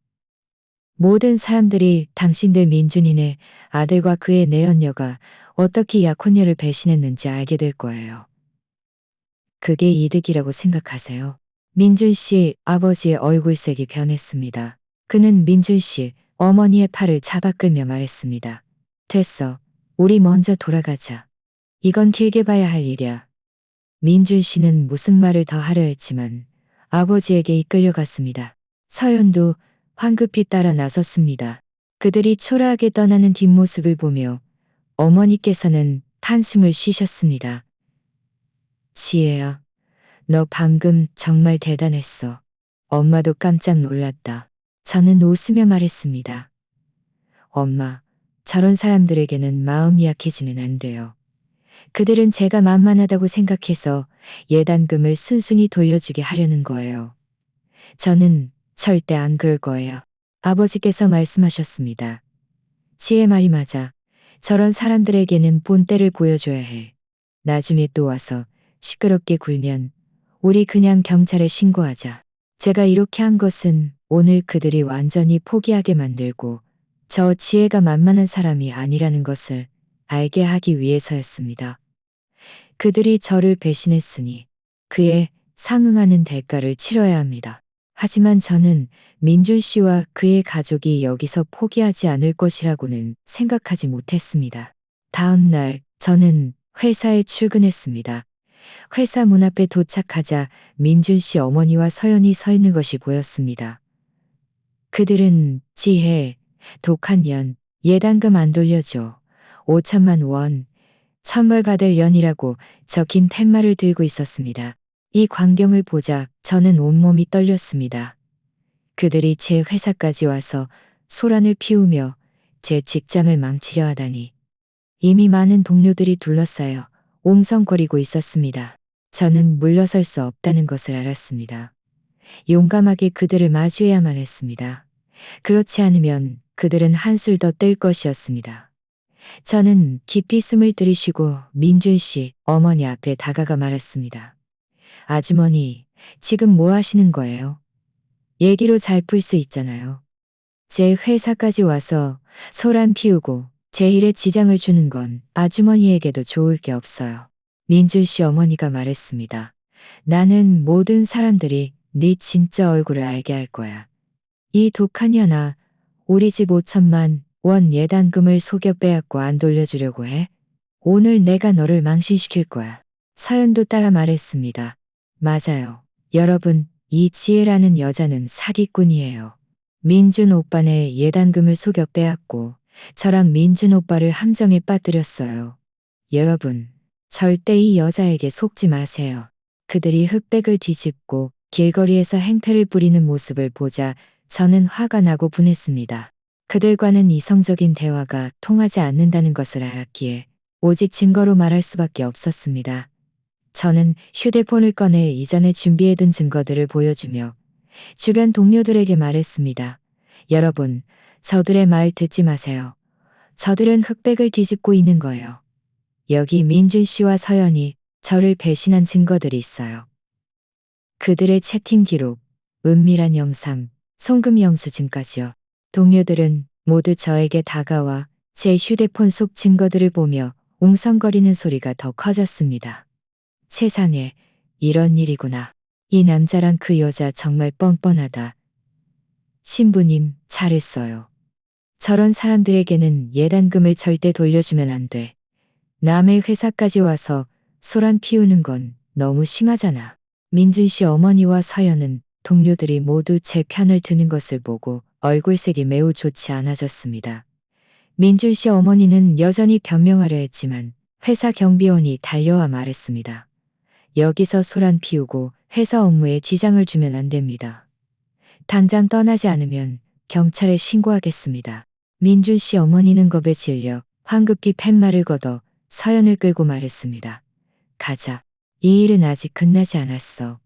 모든 사람들이 당신들 민준이네 아들과 그의 내연녀가 어떻게 약혼녀를 배신했는지 알게 될 거예요. 그게 이득이라고 생각하세요? 민준 씨 아버지의 얼굴색이 변했습니다. 그는 민준 씨 어머니의 팔을 잡아 끌며 말했습니다. 됐어. 우리 먼저 돌아가자. 이건 길게 봐야 할 일이야. 민준 씨는 무슨 말을 더 하려 했지만 아버지에게 이끌려갔습니다. 서연도 황급히 따라 나섰습니다. 그들이 초라하게 떠나는 뒷모습을 보며 어머니께서는 한숨을 쉬셨습니다. 지혜야, 너 방금 정말 대단했어. 엄마도 깜짝 놀랐다. 저는 웃으며 말했습니다. 엄마, 저런 사람들에게는 마음이 약해지면 안 돼요. 그들은 제가 만만하다고 생각해서 예단금을 순순히 돌려주게 하려는 거예요. 저는 절대 안 그럴 거예요. 아버지께서 말씀하셨습니다. 지혜 말이 맞아. 저런 사람들에게는 본때를 보여줘야 해. 나중에 또 와서 시끄럽게 굴면 우리 그냥 경찰에 신고하자. 제가 이렇게 한 것은 오늘 그들이 완전히 포기하게 만들고 저 지혜가 만만한 사람이 아니라는 것을 알게 하기 위해서였습니다. 그들이 저를 배신했으니 그에 상응하는 대가를 치러야 합니다. 하지만 저는 민준 씨와 그의 가족이 여기서 포기하지 않을 것이라고는 생각하지 못했습니다. 다음 날 저는 회사에 출근했습니다. 회사 문 앞에 도착하자 민준 씨 어머니와 서연이 서 있는 것이 보였습니다. 그들은 지혜, 독한 년, 예단금 안 돌려줘. 5천만 원, 천벌받을 년이라고 적힌 팻말을 들고 있었습니다. 이 광경을 보자 저는 온몸이 떨렸습니다. 그들이 제 회사까지 와서 소란을 피우며 제 직장을 망치려 하다니. 이미 많은 동료들이 둘러싸여 옹성거리고 있었습니다. 저는 물러설 수 없다는 것을 알았습니다. 용감하게 그들을 마주해야만 했습니다. 그렇지 않으면 그들은 한술 더 뜰 것이었습니다. 저는 깊이 숨을 들이쉬고 민준 씨 어머니 앞에 다가가 말했습니다. 아주머니, 지금 뭐 하시는 거예요? 얘기로 잘 풀 수 있잖아요. 제 회사까지 와서 소란 피우고 제 일에 지장을 주는 건 아주머니에게도 좋을 게 없어요. 민준 씨 어머니가 말했습니다. 나는 모든 사람들이 네 진짜 얼굴을 알게 할 거야. 이 독한 년아, 우리 집 5천만 원 예단금을 속여 빼앗고 안 돌려주려고 해? 오늘 내가 너를 망신시킬 거야. 서연도 따라 말했습니다. 맞아요. 여러분, 이 지혜라는 여자는 사기꾼이에요. 민준 오빠네 예단금을 속여 빼앗고 저랑 민준 오빠를 함정에 빠뜨렸어요. 여러분, 절대 이 여자에게 속지 마세요. 그들이 흑백을 뒤집고 길거리에서 행패를 부리는 모습을 보자 저는 화가 나고 분했습니다. 그들과는 이성적인 대화가 통하지 않는다는 것을 알았기에 오직 증거로 말할 수밖에 없었습니다. 저는 휴대폰을 꺼내 이전에 준비해둔 증거들을 보여주며 주변 동료들에게 말했습니다. 여러분, 저들의 말 듣지 마세요. 저들은 흑백을 뒤집고 있는 거예요. 여기 민준 씨와 서연이 저를 배신한 증거들이 있어요. 그들의 채팅 기록, 은밀한 영상, 송금 영수증까지요. 동료들은 모두 저에게 다가와 제 휴대폰 속 증거들을 보며 웅성거리는 소리가 더 커졌습니다. 세상에, 이런 일이구나. 이 남자랑 그 여자 정말 뻔뻔하다. 신부님, 잘했어요. 저런 사람들에게는 예단금을 절대 돌려주면 안 돼. 남의 회사까지 와서 소란 피우는 건 너무 심하잖아. 민준 씨 어머니와 서연은 동료들이 모두 제 편을 드는 것을 보고 얼굴색이 매우 좋지 않아졌습니다. 민준 씨 어머니는 여전히 변명하려 했지만 회사 경비원이 달려와 말했습니다. 여기서 소란 피우고 회사 업무에 지장을 주면 안 됩니다. 당장 떠나지 않으면 경찰에 신고하겠습니다. 민준 씨 어머니는 겁에 질려 황급히 팻말을 걷어 서연을 끌고 말했습니다. 가자. 이 일은 아직 끝나지 않았어.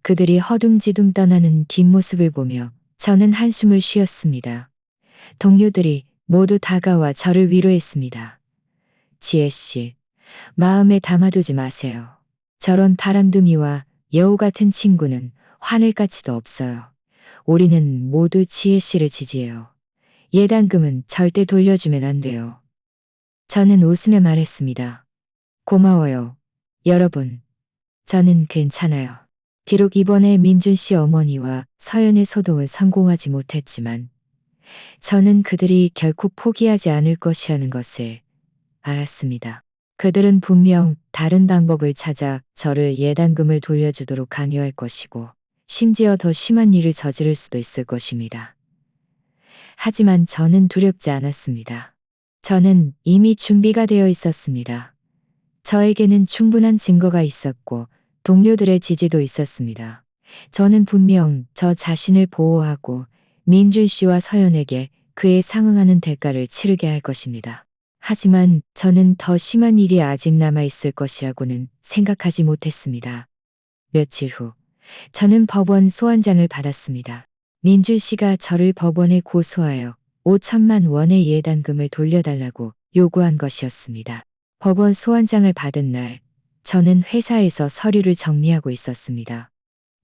그들이 허둥지둥 떠나는 뒷모습을 보며 저는 한숨을 쉬었습니다. 동료들이 모두 다가와 저를 위로했습니다. 지혜씨, 마음에 담아두지 마세요. 저런 바람둥이와 여우 같은 친구는 하늘가치도 없어요. 우리는 모두 지혜씨를 지지해요. 예단금은 절대 돌려주면 안 돼요. 저는 웃으며 말했습니다. 고마워요. 여러분, 저는 괜찮아요. 비록 이번에 민준 씨 어머니와 서연의 소동은 성공하지 못했지만 저는 그들이 결코 포기하지 않을 것이라는 것을 알았습니다. 그들은 분명 다른 방법을 찾아 저를 예단금을 돌려주도록 강요할 것이고 심지어 더 심한 일을 저지를 수도 있을 것입니다. 하지만 저는 두렵지 않았습니다. 저는 이미 준비가 되어 있었습니다. 저에게는 충분한 증거가 있었고 동료들의 지지도 있었습니다. 저는 분명 저 자신을 보호하고 민준 씨와 서연에게 그에 상응하는 대가를 치르게 할 것입니다. 하지만 저는 더 심한 일이 아직 남아있을 것이라고는 생각하지 못했습니다. 며칠 후, 저는 법원 소환장을 받았습니다. 민준 씨가 저를 법원에 고소하여 5천만 원의 예단금을 돌려달라고 요구한 것이었습니다. 법원 소환장을 받은 날, 저는 회사에서 서류를 정리하고 있었습니다.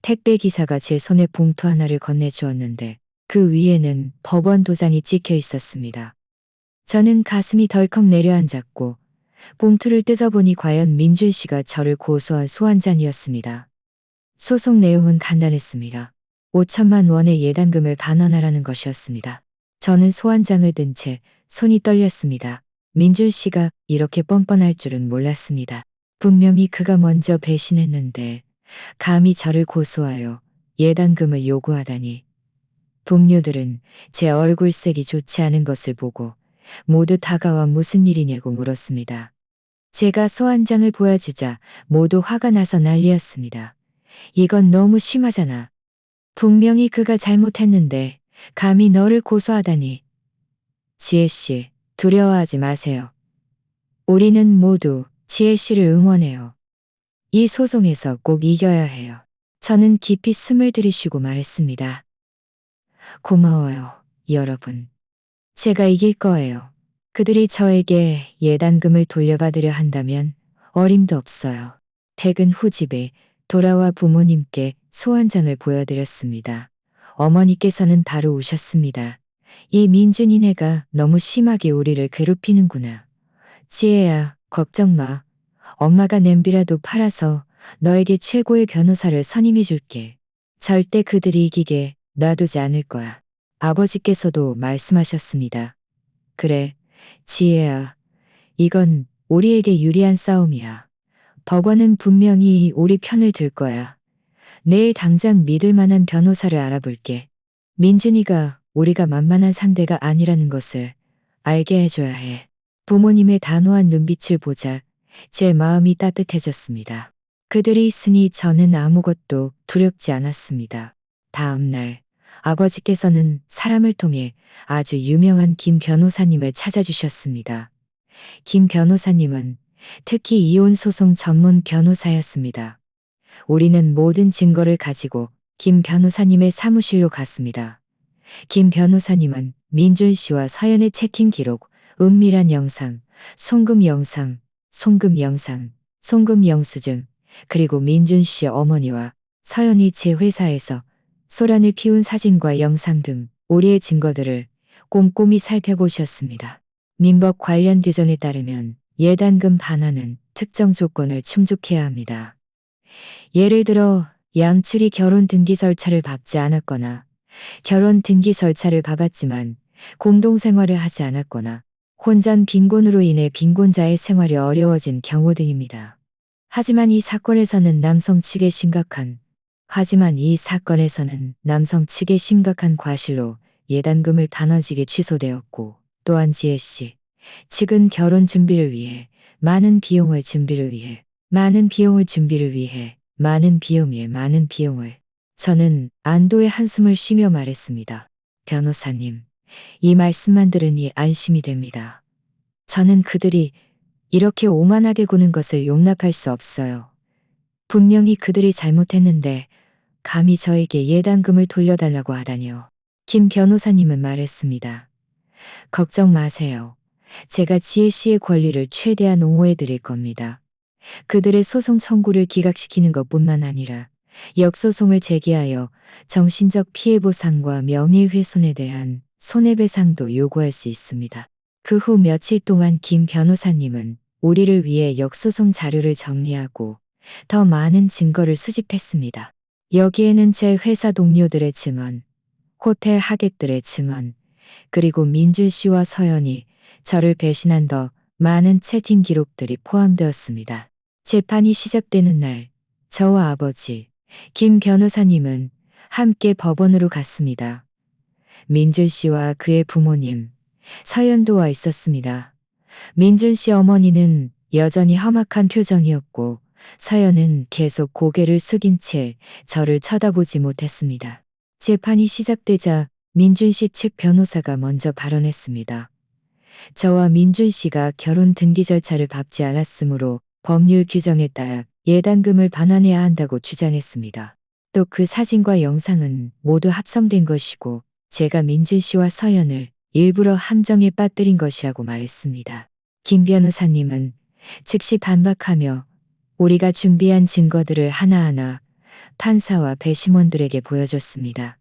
택배 기사가 제 손에 봉투 하나를 건네주었는데 그 위에는 법원 도장이 찍혀 있었습니다. 저는 가슴이 덜컥 내려앉았고 봉투를 뜯어보니 과연 민준 씨가 저를 고소한 소환장이었습니다. 소송 내용은 간단했습니다. 5천만 원의 예단금을 반환하라는 것이었습니다. 저는 소환장을 든 채 손이 떨렸습니다. 민준 씨가 이렇게 뻔뻔할 줄은 몰랐습니다. 분명히 그가 먼저 배신했는데 감히 저를 고소하여 예단금을 요구하다니. 동료들은 제 얼굴색이 좋지 않은 것을 보고 모두 다가와 무슨 일이냐고 물었습니다. 제가 소환장을 보여주자 모두 화가 나서 난리였습니다. 이건 너무 심하잖아. 분명히 그가 잘못했는데 감히 너를 고소하다니. 지혜씨, 두려워하지 마세요. 우리는 모두 지혜씨를 응원해요. 이 소송에서 꼭 이겨야 해요. 저는 깊이 숨을 들이쉬고 말했습니다. 고마워요, 여러분. 제가 이길 거예요. 그들이 저에게 예단금을 돌려받으려 한다면 어림도 없어요. 퇴근 후 집에 돌아와 부모님께 소환장을 보여드렸습니다. 어머니께서는 바로 우셨습니다. 이 민준이네가 너무 심하게 우리를 괴롭히는구나. 지혜야, 걱정 마. 엄마가 냄비라도 팔아서 너에게 최고의 변호사를 선임해 줄게. 절대 그들이 이기게 놔두지 않을 거야. 아버지께서도 말씀하셨습니다. 그래, 지혜야. 이건 우리에게 유리한 싸움이야. 법원은 분명히 우리 편을 들 거야. 내일 당장 믿을 만한 변호사를 알아볼게. 민준이가 우리가 만만한 상대가 아니라는 것을 알게 해줘야 해. 부모님의 단호한 눈빛을 보자 제 마음이 따뜻해졌습니다. 그들이 있으니 저는 아무것도 두렵지 않았습니다. 다음 날 아버지께서는 사람을 통해 아주 유명한 김 변호사님을 찾아주셨습니다. 김 변호사님은 특히 이혼 소송 전문 변호사였습니다. 우리는 모든 증거를 가지고 김 변호사님의 사무실로 갔습니다. 김 변호사님은 민준 씨와 서연의 채팅 기록, 은밀한 영상, 송금 영상, 송금 영상, 송금 영수증, 그리고 민준 씨 어머니와 서연이 제 회사에서 소란을 피운 사진과 영상 등 우리의 증거들을 꼼꼼히 살펴보셨습니다. 민법 관련 규정에 따르면 예단금 반환은 특정 조건을 충족해야 합니다. 예를 들어 양측이 결혼 등기 절차를 밟지 않았거나 결혼 등기 절차를 밟았지만 공동생활을 하지 않았거나 혼전 빈곤으로 인해 빈곤자의 생활이 어려워진 경우 등입니다. 하지만 이 사건에서는 남성 측의 심각한 과실로 예단금을 단언직에 취소되었고, 또한 지혜 씨 측은 결혼 준비를 위해 많은 비용을 저는 안도의 한숨을 쉬며 말했습니다. 변호사님, 이 말씀만 들으니 안심이 됩니다. 저는 그들이 이렇게 오만하게 구는 것을 용납할 수 없어요. 분명히 그들이 잘못했는데 감히 저에게 예단금을 돌려달라고 하다니요. 김 변호사님은 말했습니다. 걱정 마세요. 제가 지혜 씨의 권리를 최대한 옹호해 드릴 겁니다. 그들의 소송 청구를 기각시키는 것뿐만 아니라 역소송을 제기하여 정신적 피해 보상과 명예훼손에 대한 손해배상도 요구할 수 있습니다. 그 후 며칠 동안 김 변호사님은 우리를 위해 역소송 자료를 정리하고 더 많은 증거를 수집했습니다. 여기에는 제 회사 동료들의 증언, 호텔 하객들의 증언, 그리고 민준 씨와 서연이 저를 배신한 더 많은 채팅 기록들이 포함되었습니다. 재판이 시작되는 날, 저와 아버지, 김 변호사님은 함께 법원으로 갔습니다. 민준 씨와 그의 부모님, 서연도 와 있었습니다. 민준 씨 어머니는 여전히 험악한 표정이었고 서연은 계속 고개를 숙인 채 저를 쳐다보지 못했습니다. 재판이 시작되자 민준 씨 측 변호사가 먼저 발언했습니다. 저와 민준 씨가 결혼 등기 절차를 밟지 않았으므로 법률 규정에 따라 예단금을 반환해야 한다고 주장했습니다. 또 그 사진과 영상은 모두 합성된 것이고 제가 민준 씨와 서연을 일부러 함정에 빠뜨린 것이라고 말했습니다. 김 변호사님은 즉시 반박하며 우리가 준비한 증거들을 하나하나 판사와 배심원들에게 보여줬습니다.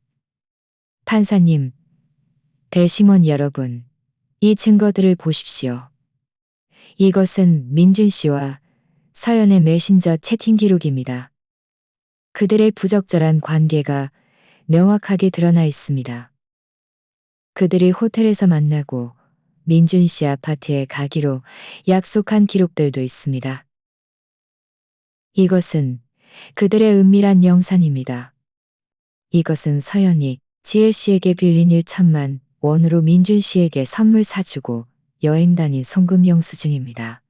판사님, 배심원 여러분, 이 증거들을 보십시오. 이것은 민준 씨와 서연의 메신저 채팅 기록입니다. 그들의 부적절한 관계가 명확하게 드러나 있습니다. 그들이 호텔에서 만나고 민준 씨 아파트에 가기로 약속한 기록들도 있습니다. 이것은 그들의 은밀한 영상입니다. 이것은 서연이 지혜 씨에게 빌린 1천만 원으로 민준 씨에게 선물 사주고 여행 다닌 송금 영수증입니다.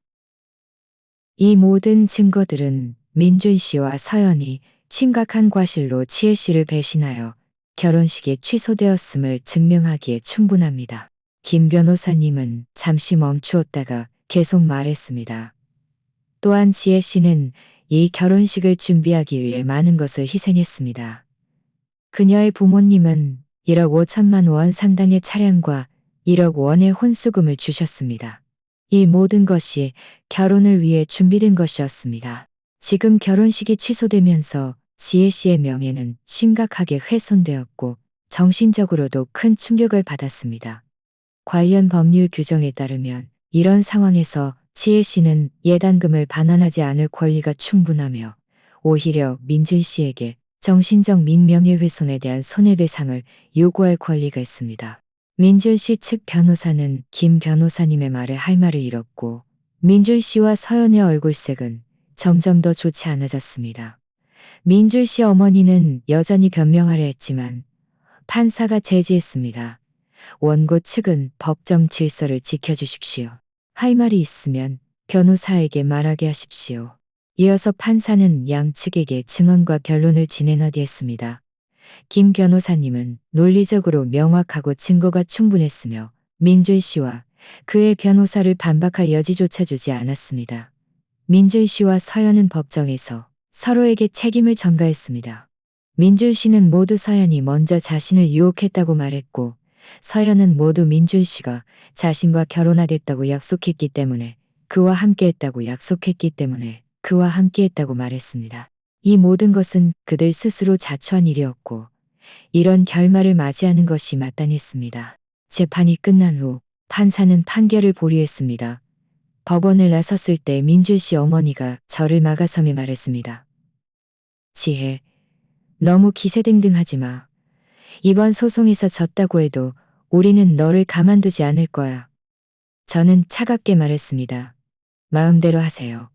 이 모든 증거들은 민준 씨와 서연이 심각한 과실로 지혜 씨를 배신하여 결혼식이 취소되었음을 증명하기에 충분합니다. 김 변호사님은 잠시 멈추었다가 계속 말했습니다. 또한 지혜 씨는 이 결혼식을 준비하기 위해 많은 것을 희생했습니다. 그녀의 부모님은 1억 5천만 원 상당의 차량과 1억 원의 혼수금을 주셨습니다. 이 모든 것이 결혼을 위해 준비된 것이었습니다. 지금 결혼식이 취소되면서 지혜 씨의 명예는 심각하게 훼손되었고 정신적으로도 큰 충격을 받았습니다. 관련 법률 규정에 따르면 이런 상황에서 지혜 씨는 예단금을 반환하지 않을 권리가 충분하며 오히려 민준 씨에게 정신적 및 명예훼손에 대한 손해배상을 요구할 권리가 있습니다. 민준 씨 측 변호사는 김 변호사님의 말에 할 말을 잃었고 민준 씨와 서연의 얼굴색은 점점 더 좋지 않아졌습니다. 민준 씨 어머니는 여전히 변명하려 했지만 판사가 제지했습니다. 원고 측은 법정 질서를 지켜주십시오. 할 말이 있으면 변호사에게 말하게 하십시오. 이어서 판사는 양측에게 증언과 변론을 진행하게 했습니다. 김 변호사님은 논리적으로 명확하고 증거가 충분했으며 민준 씨와 그의 변호사를 반박할 여지조차 주지 않았습니다. 민준 씨와 서연은 법정에서 서로에게 책임을 전가했습니다. 민준 씨는 모두 서연이 먼저 자신을 유혹했다고 말했고 서연은 모두 민준 씨가 자신과 결혼하겠다고 약속했기 때문에 그와 함께했다고 말했습니다. 이 모든 것은 그들 스스로 자초한 일이었고 이런 결말을 맞이하는 것이 마땅했습니다. 재판이 끝난 후 판사는 판결을 보류했습니다. 법원을 나섰을 때 민준 씨 어머니가 저를 막아서며 말했습니다. 지혜, 너무 기세등등하지 마. 이번 소송에서 졌다고 해도 우리는 너를 가만두지 않을 거야. 저는 차갑게 말했습니다. 마음대로 하세요.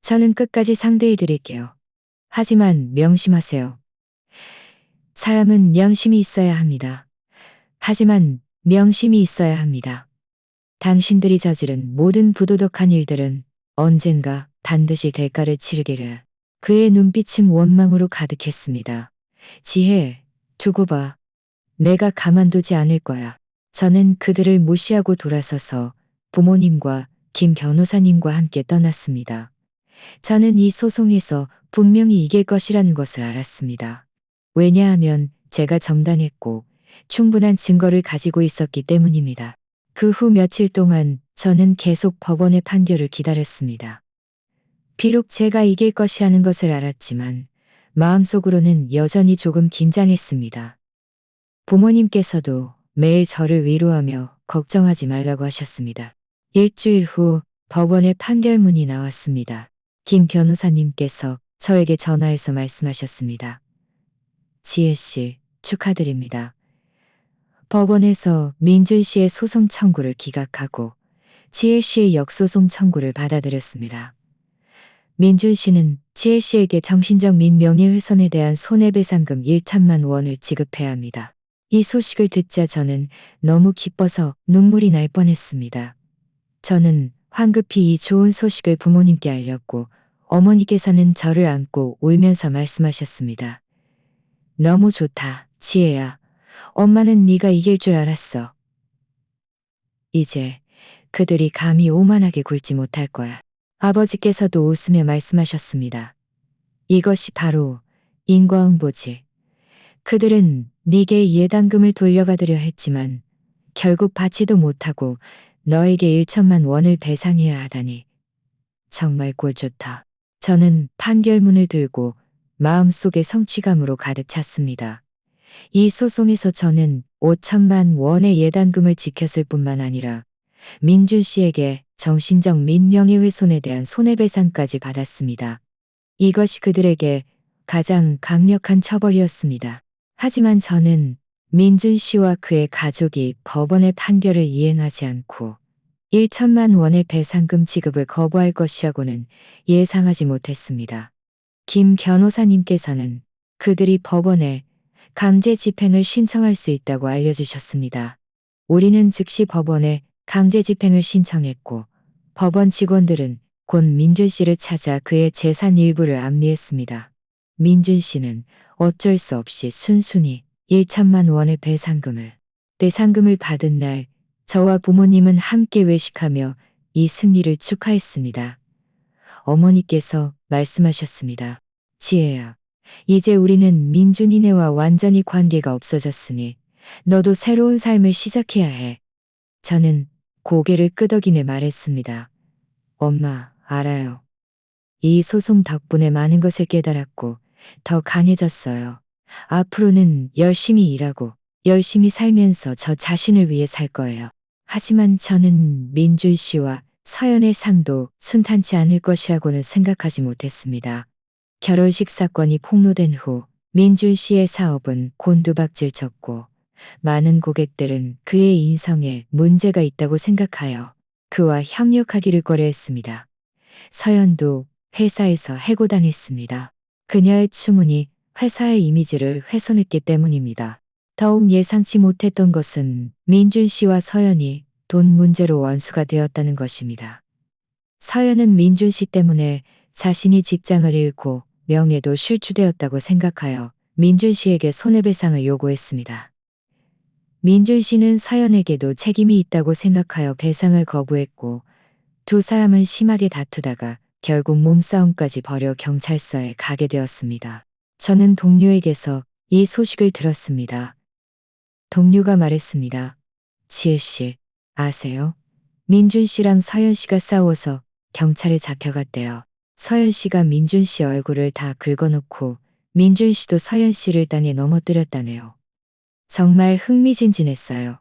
저는 끝까지 상대해 드릴게요. 하지만 명심하세요. 사람은 양심이 있어야 합니다. 하지만 명심이 있어야 합니다. 당신들이 저지른 모든 부도덕한 일들은 언젠가 반드시 대가를 치르기를. 그의 눈빛은 원망으로 가득했습니다. 지혜, 두고 봐. 내가 가만두지 않을 거야. 저는 그들을 무시하고 돌아서서 부모님과 김 변호사님과 함께 떠났습니다. 저는 이 소송에서 분명히 이길 것이라는 것을 알았습니다. 왜냐하면 제가 정당했고 충분한 증거를 가지고 있었기 때문입니다. 그 후 며칠 동안 저는 계속 법원의 판결을 기다렸습니다. 비록 제가 이길 것이라는 것을 알았지만 마음속으로는 여전히 조금 긴장했습니다. 부모님께서도 매일 저를 위로하며 걱정하지 말라고 하셨습니다. 일주일 후 법원의 판결문이 나왔습니다. 김 변호사님께서 저에게 전화해서 말씀하셨습니다. 지혜 씨, 축하드립니다. 법원에서 민준 씨의 소송 청구를 기각하고 지혜 씨의 역소송 청구를 받아들였습니다. 민준 씨는 지혜 씨에게 정신적 및 명예훼손에 대한 손해배상금 1천만 원을 지급해야 합니다. 이 소식을 듣자 저는 너무 기뻐서 눈물이 날 뻔했습니다. 저는 황급히 이 좋은 소식을 부모님께 알렸고 어머니께서는 저를 안고 울면서 말씀하셨습니다. 너무 좋다, 지혜야. 엄마는 네가 이길 줄 알았어. 이제 그들이 감히 오만하게 굴지 못할 거야. 아버지께서도 웃으며 말씀하셨습니다. 이것이 바로 인과응보지. 그들은 네게 예단금을 돌려받으려 했지만 결국 받지도 못하고 너에게 1천만 원을 배상해야 하다니. 정말 꼴 좋다. 저는 판결문을 들고 마음속에 성취감으로 가득 찼습니다. 이 소송에서 저는 5천만 원의 예단금을 지켰을 뿐만 아니라 민준 씨에게 정신적 및 명예훼손에 대한 손해배상까지 받았습니다. 이것이 그들에게 가장 강력한 처벌이었습니다. 하지만 저는 민준 씨와 그의 가족이 법원의 판결을 이행하지 않고 1천만 원의 배상금 지급을 거부할 것이라고는 예상하지 못했습니다. 김 변호사님께서는 그들이 법원에 강제 집행을 신청할 수 있다고 알려주셨습니다. 우리는 즉시 법원에 강제 집행을 신청했고 법원 직원들은 곧 민준 씨를 찾아 그의 재산 일부를 압류했습니다. 민준 씨는 어쩔 수 없이 순순히 1천만 원의 배상금을 받은 날 저와 부모님은 함께 외식하며 이 승리를 축하했습니다. 어머니께서 말씀하셨습니다. 지혜야, 이제 우리는 민준이네와 완전히 관계가 없어졌으니 너도 새로운 삶을 시작해야 해. 저는 고개를 끄덕이며 말했습니다. 엄마, 알아요. 이 소송 덕분에 많은 것을 깨달았고 더 강해졌어요. 앞으로는 열심히 일하고 열심히 살면서 저 자신을 위해 살 거예요. 하지만 저는 민준 씨와 서연의 삶도 순탄치 않을 것이라고는 생각하지 못했습니다. 결혼식 사건이 폭로된 후 민준 씨의 사업은 곤두박질쳤고 많은 고객들은 그의 인성에 문제가 있다고 생각하여 그와 협력하기를 꺼려했습니다. 서연도 회사에서 해고당했습니다. 그녀의 추문이 회사의 이미지를 훼손했기 때문입니다. 더욱 예상치 못했던 것은 민준 씨와 서연이 돈 문제로 원수가 되었다는 것입니다. 서연은 민준 씨 때문에 자신이 직장을 잃고 명예도 실추되었다고 생각하여 민준 씨에게 손해배상을 요구했습니다. 민준 씨는 서연에게도 책임이 있다고 생각하여 배상을 거부했고 두 사람은 심하게 다투다가 결국 몸싸움까지 벌여 경찰서에 가게 되었습니다. 저는 동료에게서 이 소식을 들었습니다. 동료가 말했습니다. 지혜 씨, 아세요? 민준 씨랑 서연 씨가 싸워서 경찰에 잡혀갔대요. 서연 씨가 민준 씨 얼굴을 다 긁어놓고 민준 씨도 서연 씨를 땅에 넘어뜨렸다네요. 정말 흥미진진했어요.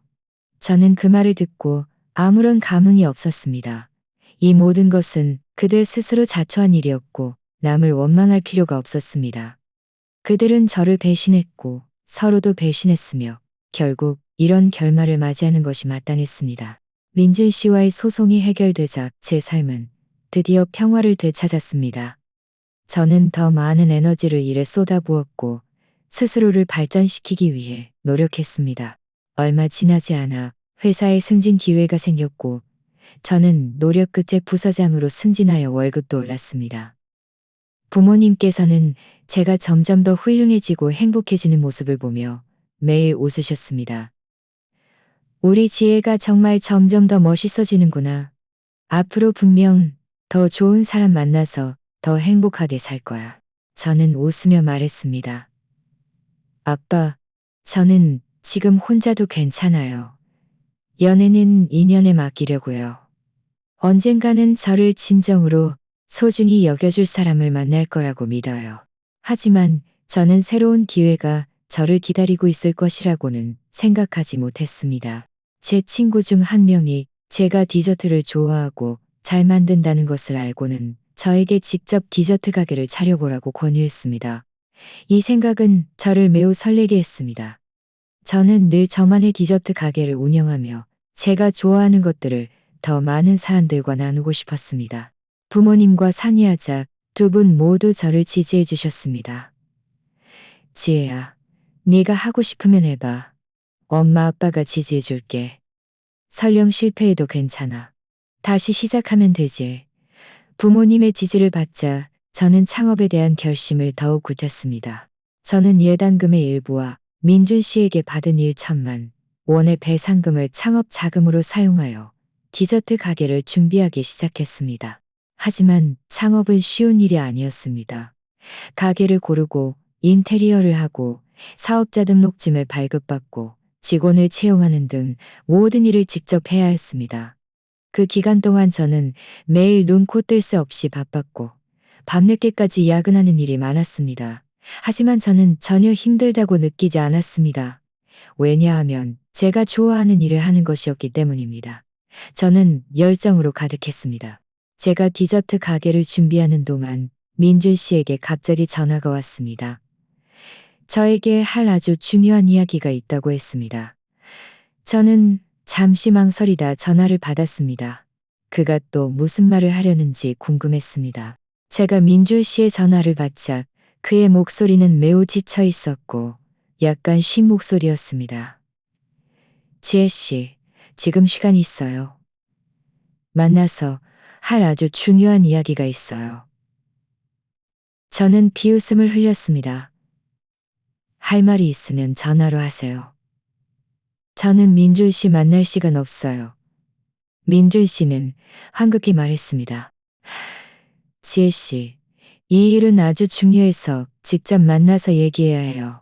저는 그 말을 듣고 아무런 감흥이 없었습니다. 이 모든 것은 그들 스스로 자초한 일이었고 남을 원망할 필요가 없었습니다. 그들은 저를 배신했고 서로도 배신했으며 결국 이런 결말을 맞이하는 것이 마땅했습니다. 민준 씨와의 소송이 해결되자 제 삶은 드디어 평화를 되찾았습니다. 저는 더 많은 에너지를 일에 쏟아부었고 스스로를 발전시키기 위해 노력했습니다. 얼마 지나지 않아 회사에 승진 기회가 생겼고 저는 노력 끝에 부서장으로 승진하여 월급도 올랐습니다. 부모님께서는 제가 점점 더 훌륭해지고 행복해지는 모습을 보며 매일 웃으셨습니다. 우리 지혜가 정말 점점 더 멋있어지는구나. 앞으로 분명 더 좋은 사람 만나서 더 행복하게 살 거야. 저는 웃으며 말했습니다. 아빠, 저는 지금 혼자도 괜찮아요. 연애는 인연에 맡기려고요. 언젠가는 저를 진정으로 소중히 여겨줄 사람을 만날 거라고 믿어요. 하지만 저는 새로운 기회가 저를 기다리고 있을 것이라고는 생각하지 못했습니다. 제 친구 중 한 명이 제가 디저트를 좋아하고 잘 만든다는 것을 알고는 저에게 직접 디저트 가게를 차려보라고 권유했습니다. 이 생각은 저를 매우 설레게 했습니다. 저는 늘 저만의 디저트 가게를 운영하며 제가 좋아하는 것들을 더 많은 사람들과 나누고 싶었습니다. 부모님과 상의하자 두 분 모두 저를 지지해 주셨습니다. 지혜야, 네가 하고 싶으면 해봐. 엄마 아빠가 지지해 줄게. 설령 실패해도 괜찮아. 다시 시작하면 되지. 부모님의 지지를 받자 저는 창업에 대한 결심을 더욱 굳혔습니다. 저는 예단금의 일부와 민준 씨에게 받은 1천만 원의 배상금을 창업 자금으로 사용하여 디저트 가게를 준비하기 시작했습니다. 하지만 창업은 쉬운 일이 아니었습니다. 가게를 고르고 인테리어를 하고 사업자 등록증을 발급받고 직원을 채용하는 등 모든 일을 직접 해야 했습니다. 그 기간 동안 저는 매일 눈코 뜰 새 없이 바빴고 밤늦게까지 야근하는 일이 많았습니다. 하지만 저는 전혀 힘들다고 느끼지 않았습니다. 왜냐하면 제가 좋아하는 일을 하는 것이었기 때문입니다. 저는 열정으로 가득했습니다. 제가 디저트 가게를 준비하는 동안 민준 씨에게 갑자기 전화가 왔습니다. 저에게 할 아주 중요한 이야기가 있다고 했습니다. 저는 잠시 망설이다 전화를 받았습니다. 그가 또 무슨 말을 하려는지 궁금했습니다. 제가 민준 씨의 전화를 받자 그의 목소리는 매우 지쳐 있었고 약간 쉰 목소리였습니다. 지혜 씨, 지금 시간 있어요. 만나서 할 아주 중요한 이야기가 있어요. 저는 비웃음을 흘렸습니다. 할 말이 있으면 전화로 하세요. 저는 민준 씨 만날 시간 없어요. 민준 씨는 황급히 말했습니다. 지혜 씨, 이 일은 아주 중요해서 직접 만나서 얘기해야 해요.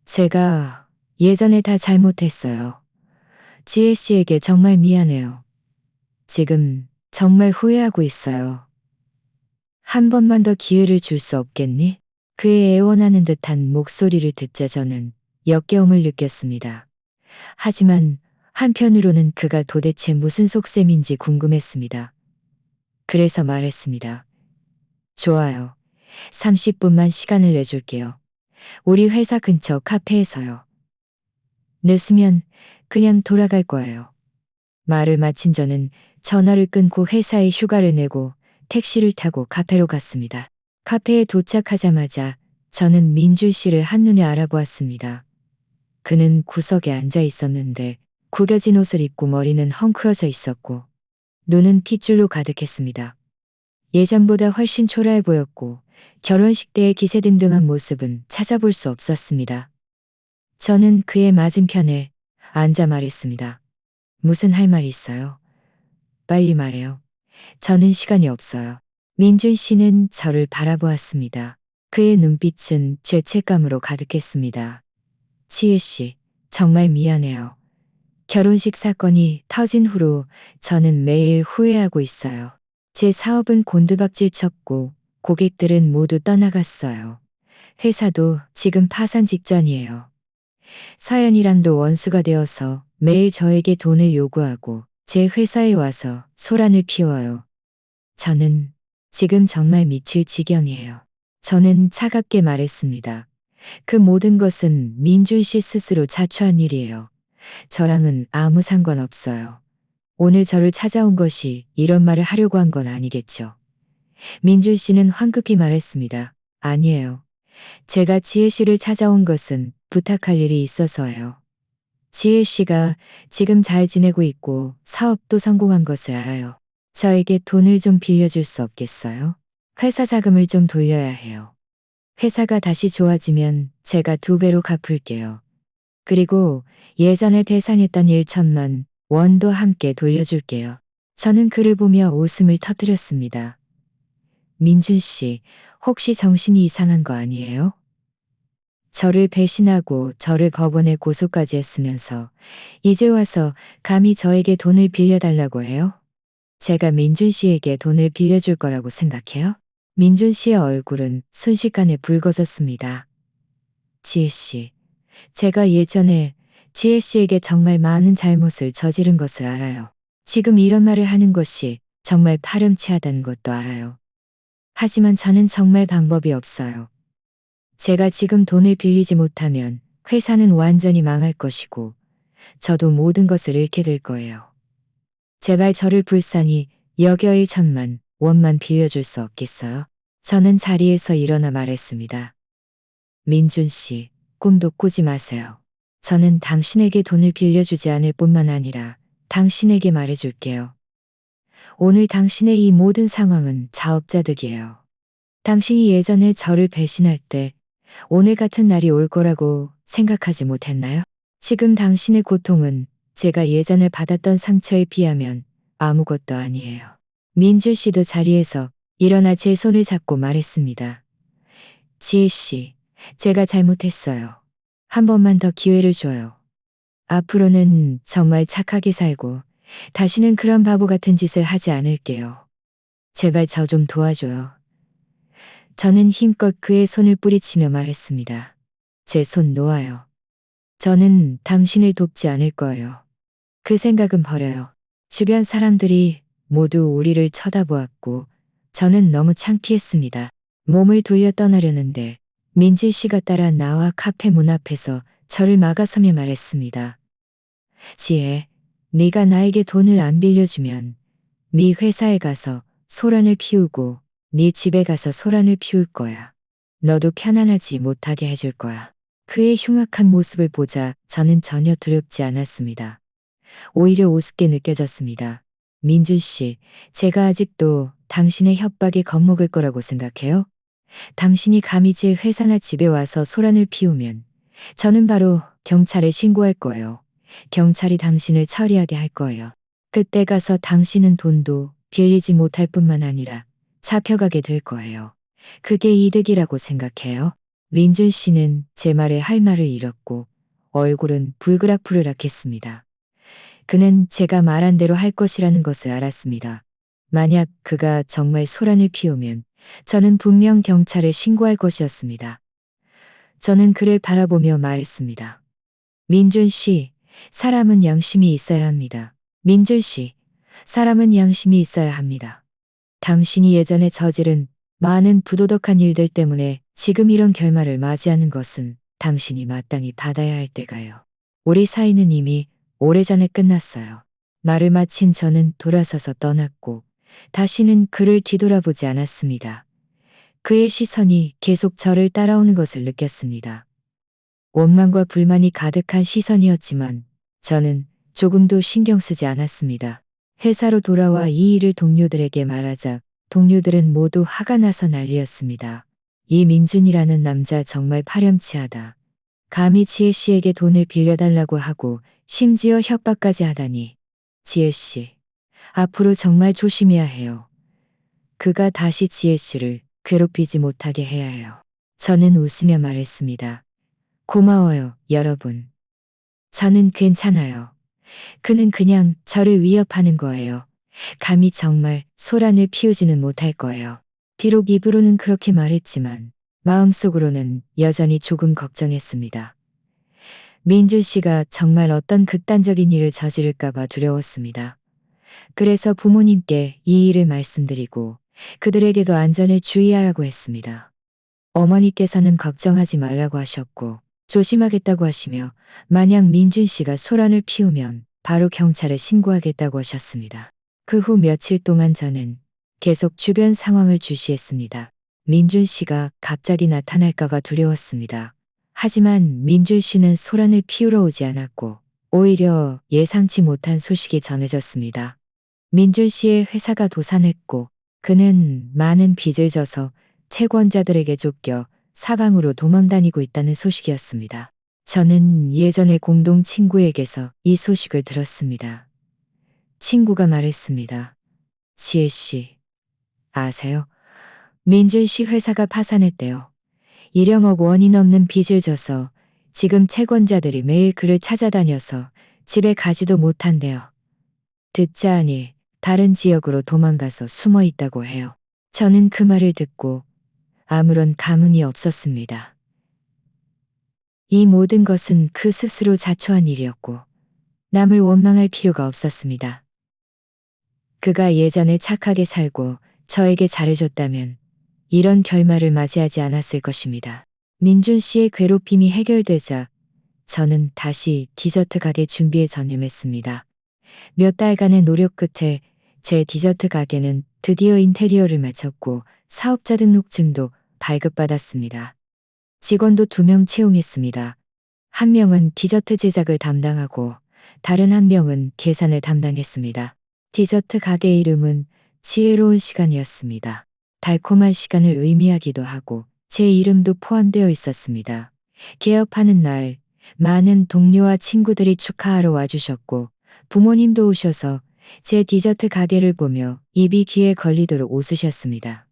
제가 예전에 다 잘못했어요. 지혜 씨에게 정말 미안해요. 지금 정말 후회하고 있어요. 한 번만 더 기회를 줄 수 없겠니? 그의 애원하는 듯한 목소리를 듣자 저는 역겨움을 느꼈습니다. 하지만 한편으로는 그가 도대체 무슨 속셈인지 궁금했습니다. 그래서 말했습니다. 좋아요. 30분만 시간을 내줄게요. 우리 회사 근처 카페에서요. 늦으면 그냥 돌아갈 거예요. 말을 마친 저는 전화를 끊고 회사에 휴가를 내고 택시를 타고 카페로 갔습니다. 카페에 도착하자마자 저는 민준 씨를 한눈에 알아보았습니다. 그는 구석에 앉아 있었는데 구겨진 옷을 입고 머리는 헝클어져 있었고 눈은 핏줄로 가득했습니다. 예전보다 훨씬 초라해 보였고 결혼식 때의 기세등등한 모습은 찾아볼 수 없었습니다. 저는 그의 맞은편에 앉아 말했습니다. 무슨 할 말 있어요? 빨리 말해요. 저는 시간이 없어요. 민준 씨는 저를 바라보았습니다. 그의 눈빛은 죄책감으로 가득했습니다. 지혜 씨, 정말 미안해요. 결혼식 사건이 터진 후로 저는 매일 후회하고 있어요. 제 사업은 곤두박질 쳤고 고객들은 모두 떠나갔어요. 회사도 지금 파산 직전이에요. 서연이랑도 원수가 되어서 매일 저에게 돈을 요구하고 제 회사에 와서 소란을 피워요. 저는 지금 정말 미칠 지경이에요. 저는 차갑게 말했습니다. 그 모든 것은 민준 씨 스스로 자초한 일이에요. 저랑은 아무 상관없어요. 오늘 저를 찾아온 것이 이런 말을 하려고 한 건 아니겠죠. 민준 씨는 황급히 말했습니다. 아니에요. 제가 지혜 씨를 찾아온 것은 부탁할 일이 있어서요. 지혜 씨가 지금 잘 지내고 있고 사업도 성공한 것을 알아요. 저에게 돈을 좀 빌려줄 수 없겠어요? 회사 자금을 좀 돌려야 해요. 회사가 다시 좋아지면 제가 2배로 갚을게요. 그리고 예전에 배상했던 1천만 원도 함께 돌려줄게요. 저는 그를 보며 웃음을 터뜨렸습니다. 민준 씨, 혹시 정신이 이상한 거 아니에요? 저를 배신하고 저를 법원에 고소까지 했으면서 이제 와서 감히 저에게 돈을 빌려달라고 해요? 제가 민준 씨에게 돈을 빌려줄 거라고 생각해요? 민준 씨의 얼굴은 순식간에 붉어졌습니다. 지혜 씨, 제가 예전에 지혜 씨에게 정말 많은 잘못을 저지른 것을 알아요. 지금 이런 말을 하는 것이 정말 파렴치하다는 것도 알아요. 하지만 저는 정말 방법이 없어요. 제가 지금 돈을 빌리지 못하면 회사는 완전히 망할 것이고 저도 모든 것을 잃게 될 거예요. 제발 저를 불쌍히 여겨 1천만 원만 빌려줄 수 없겠어요? 저는 자리에서 일어나 말했습니다. 민준 씨, 꿈도 꾸지 마세요. 저는 당신에게 돈을 빌려주지 않을 뿐만 아니라 당신에게 말해줄게요. 오늘 당신의 이 모든 상황은 자업자득이에요. 당신이 예전에 저를 배신할 때 오늘 같은 날이 올 거라고 생각하지 못했나요? 지금 당신의 고통은 제가 예전에 받았던 상처에 비하면 아무것도 아니에요. 민주 씨도 자리에서 일어나 제 손을 잡고 말했습니다. 지혜 씨, 제가 잘못했어요. 한 번만 더 기회를 줘요. 앞으로는 정말 착하게 살고 다시는 그런 바보 같은 짓을 하지 않을게요. 제발 저 좀 도와줘요. 저는 힘껏 그의 손을 뿌리치며 말했습니다. 제 손 놓아요. 저는 당신을 돕지 않을 거예요. 그 생각은 버려요. 주변 사람들이 모두 우리를 쳐다보았고 저는 너무 창피했습니다. 몸을 돌려 떠나려는데 민지 씨가 따라 나와 카페 문 앞에서 저를 막아서며 말했습니다. 지혜, 네가 나에게 돈을 안 빌려주면 네 회사에 가서 소란을 피우고 네 집에 가서 소란을 피울 거야. 너도 편안하지 못하게 해줄 거야. 그의 흉악한 모습을 보자 저는 전혀 두렵지 않았습니다. 오히려 우습게 느껴졌습니다. 민준 씨, 제가 아직도 당신의 협박에 겁먹을 거라고 생각해요? 당신이 감히 제 회사나 집에 와서 소란을 피우면 저는 바로 경찰에 신고할 거예요. 경찰이 당신을 처리하게 할 거예요. 그때 가서 당신은 돈도 빌리지 못할 뿐만 아니라 잡혀가게 될 거예요. 그게 이득이라고 생각해요. 민준 씨는 제 말에 할 말을 잃었고 얼굴은 불그락불그락했습니다. 그는 제가 말한 대로 할 것이라는 것을 알았습니다. 만약 그가 정말 소란을 피우면 저는 분명 경찰에 신고할 것이었습니다. 저는 그를 바라보며 말했습니다. 민준 씨, 사람은 양심이 있어야 합니다. 민준 씨, 사람은 양심이 있어야 합니다. 당신이 예전에 저지른 많은 부도덕한 일들 때문에 지금 이런 결말을 맞이하는 것은 당신이 마땅히 받아야 할 때가요. 우리 사이는 이미 오래전에 끝났어요. 말을 마친 저는 돌아서서 떠났고 다시는 그를 뒤돌아보지 않았습니다. 그의 시선이 계속 저를 따라오는 것을 느꼈습니다. 원망과 불만이 가득한 시선이었지만 저는 조금도 신경 쓰지 않았습니다. 회사로 돌아와 이 일을 동료들에게 말하자 동료들은 모두 화가 나서 난리였습니다. 이 민준이라는 남자 정말 파렴치하다. 감히 지혜 씨에게 돈을 빌려달라고 하고 심지어 협박까지 하다니. 지혜 씨, 앞으로 정말 조심해야 해요. 그가 다시 지혜 씨를 괴롭히지 못하게 해야 해요. 저는 웃으며 말했습니다. 고마워요, 여러분. 저는 괜찮아요. 그는 그냥 저를 위협하는 거예요. 감히 정말 소란을 피우지는 못할 거예요. 비록 입으로는 그렇게 말했지만 마음속으로는 여전히 조금 걱정했습니다. 민준 씨가 정말 어떤 극단적인 일을 저지를까봐 두려웠습니다. 그래서 부모님께 이 일을 말씀드리고 그들에게도 안전에 주의하라고 했습니다. 어머니께서는 걱정하지 말라고 하셨고 조심하겠다고 하시며 만약 민준 씨가 소란을 피우면 바로 경찰에 신고하겠다고 하셨습니다. 그 후 며칠 동안 저는 계속 주변 상황을 주시했습니다. 민준 씨가 갑자기 나타날까가 두려웠습니다. 하지만 민준 씨는 소란을 피우러 오지 않았고 오히려 예상치 못한 소식이 전해졌습니다. 민준 씨의 회사가 도산했고 그는 많은 빚을 져서 채권자들에게 쫓겨 사방으로 도망다니고 있다는 소식이었습니다. 저는 예전에 공동 친구에게서 이 소식을 들었습니다. 친구가 말했습니다. 지혜 씨, 아세요? 민준 씨 회사가 파산했대요. 1억억 원이 넘는 빚을 져서 지금 채권자들이 매일 그를 찾아다녀서 집에 가지도 못한대요. 듣자 하니 다른 지역으로 도망가서 숨어 있다고 해요. 저는 그 말을 듣고 아무런 감흥이 없었습니다. 이 모든 것은 그 스스로 자초한 일이었고 남을 원망할 필요가 없었습니다. 그가 예전에 착하게 살고 저에게 잘해줬다면 이런 결말을 맞이하지 않았을 것입니다. 민준 씨의 괴롭힘이 해결되자 저는 다시 디저트 가게 준비에 전념했습니다. 몇 달간의 노력 끝에 제 디저트 가게는 드디어 인테리어를 마쳤고 사업자 등록증도 발급받았습니다. 직원도 2명 채용했습니다. 한 명은 디저트 제작을 담당하고 다른 한 명은 계산을 담당했습니다. 디저트 가게 이름은 지혜로운 시간이었습니다. 달콤한 시간을 의미하기도 하고 제 이름도 포함되어 있었습니다. 개업하는 날 많은 동료와 친구들이 축하하러 와주셨고 부모님도 오셔서 제 디저트 가게를 보며 입이 귀에 걸리도록 웃으셨습니다.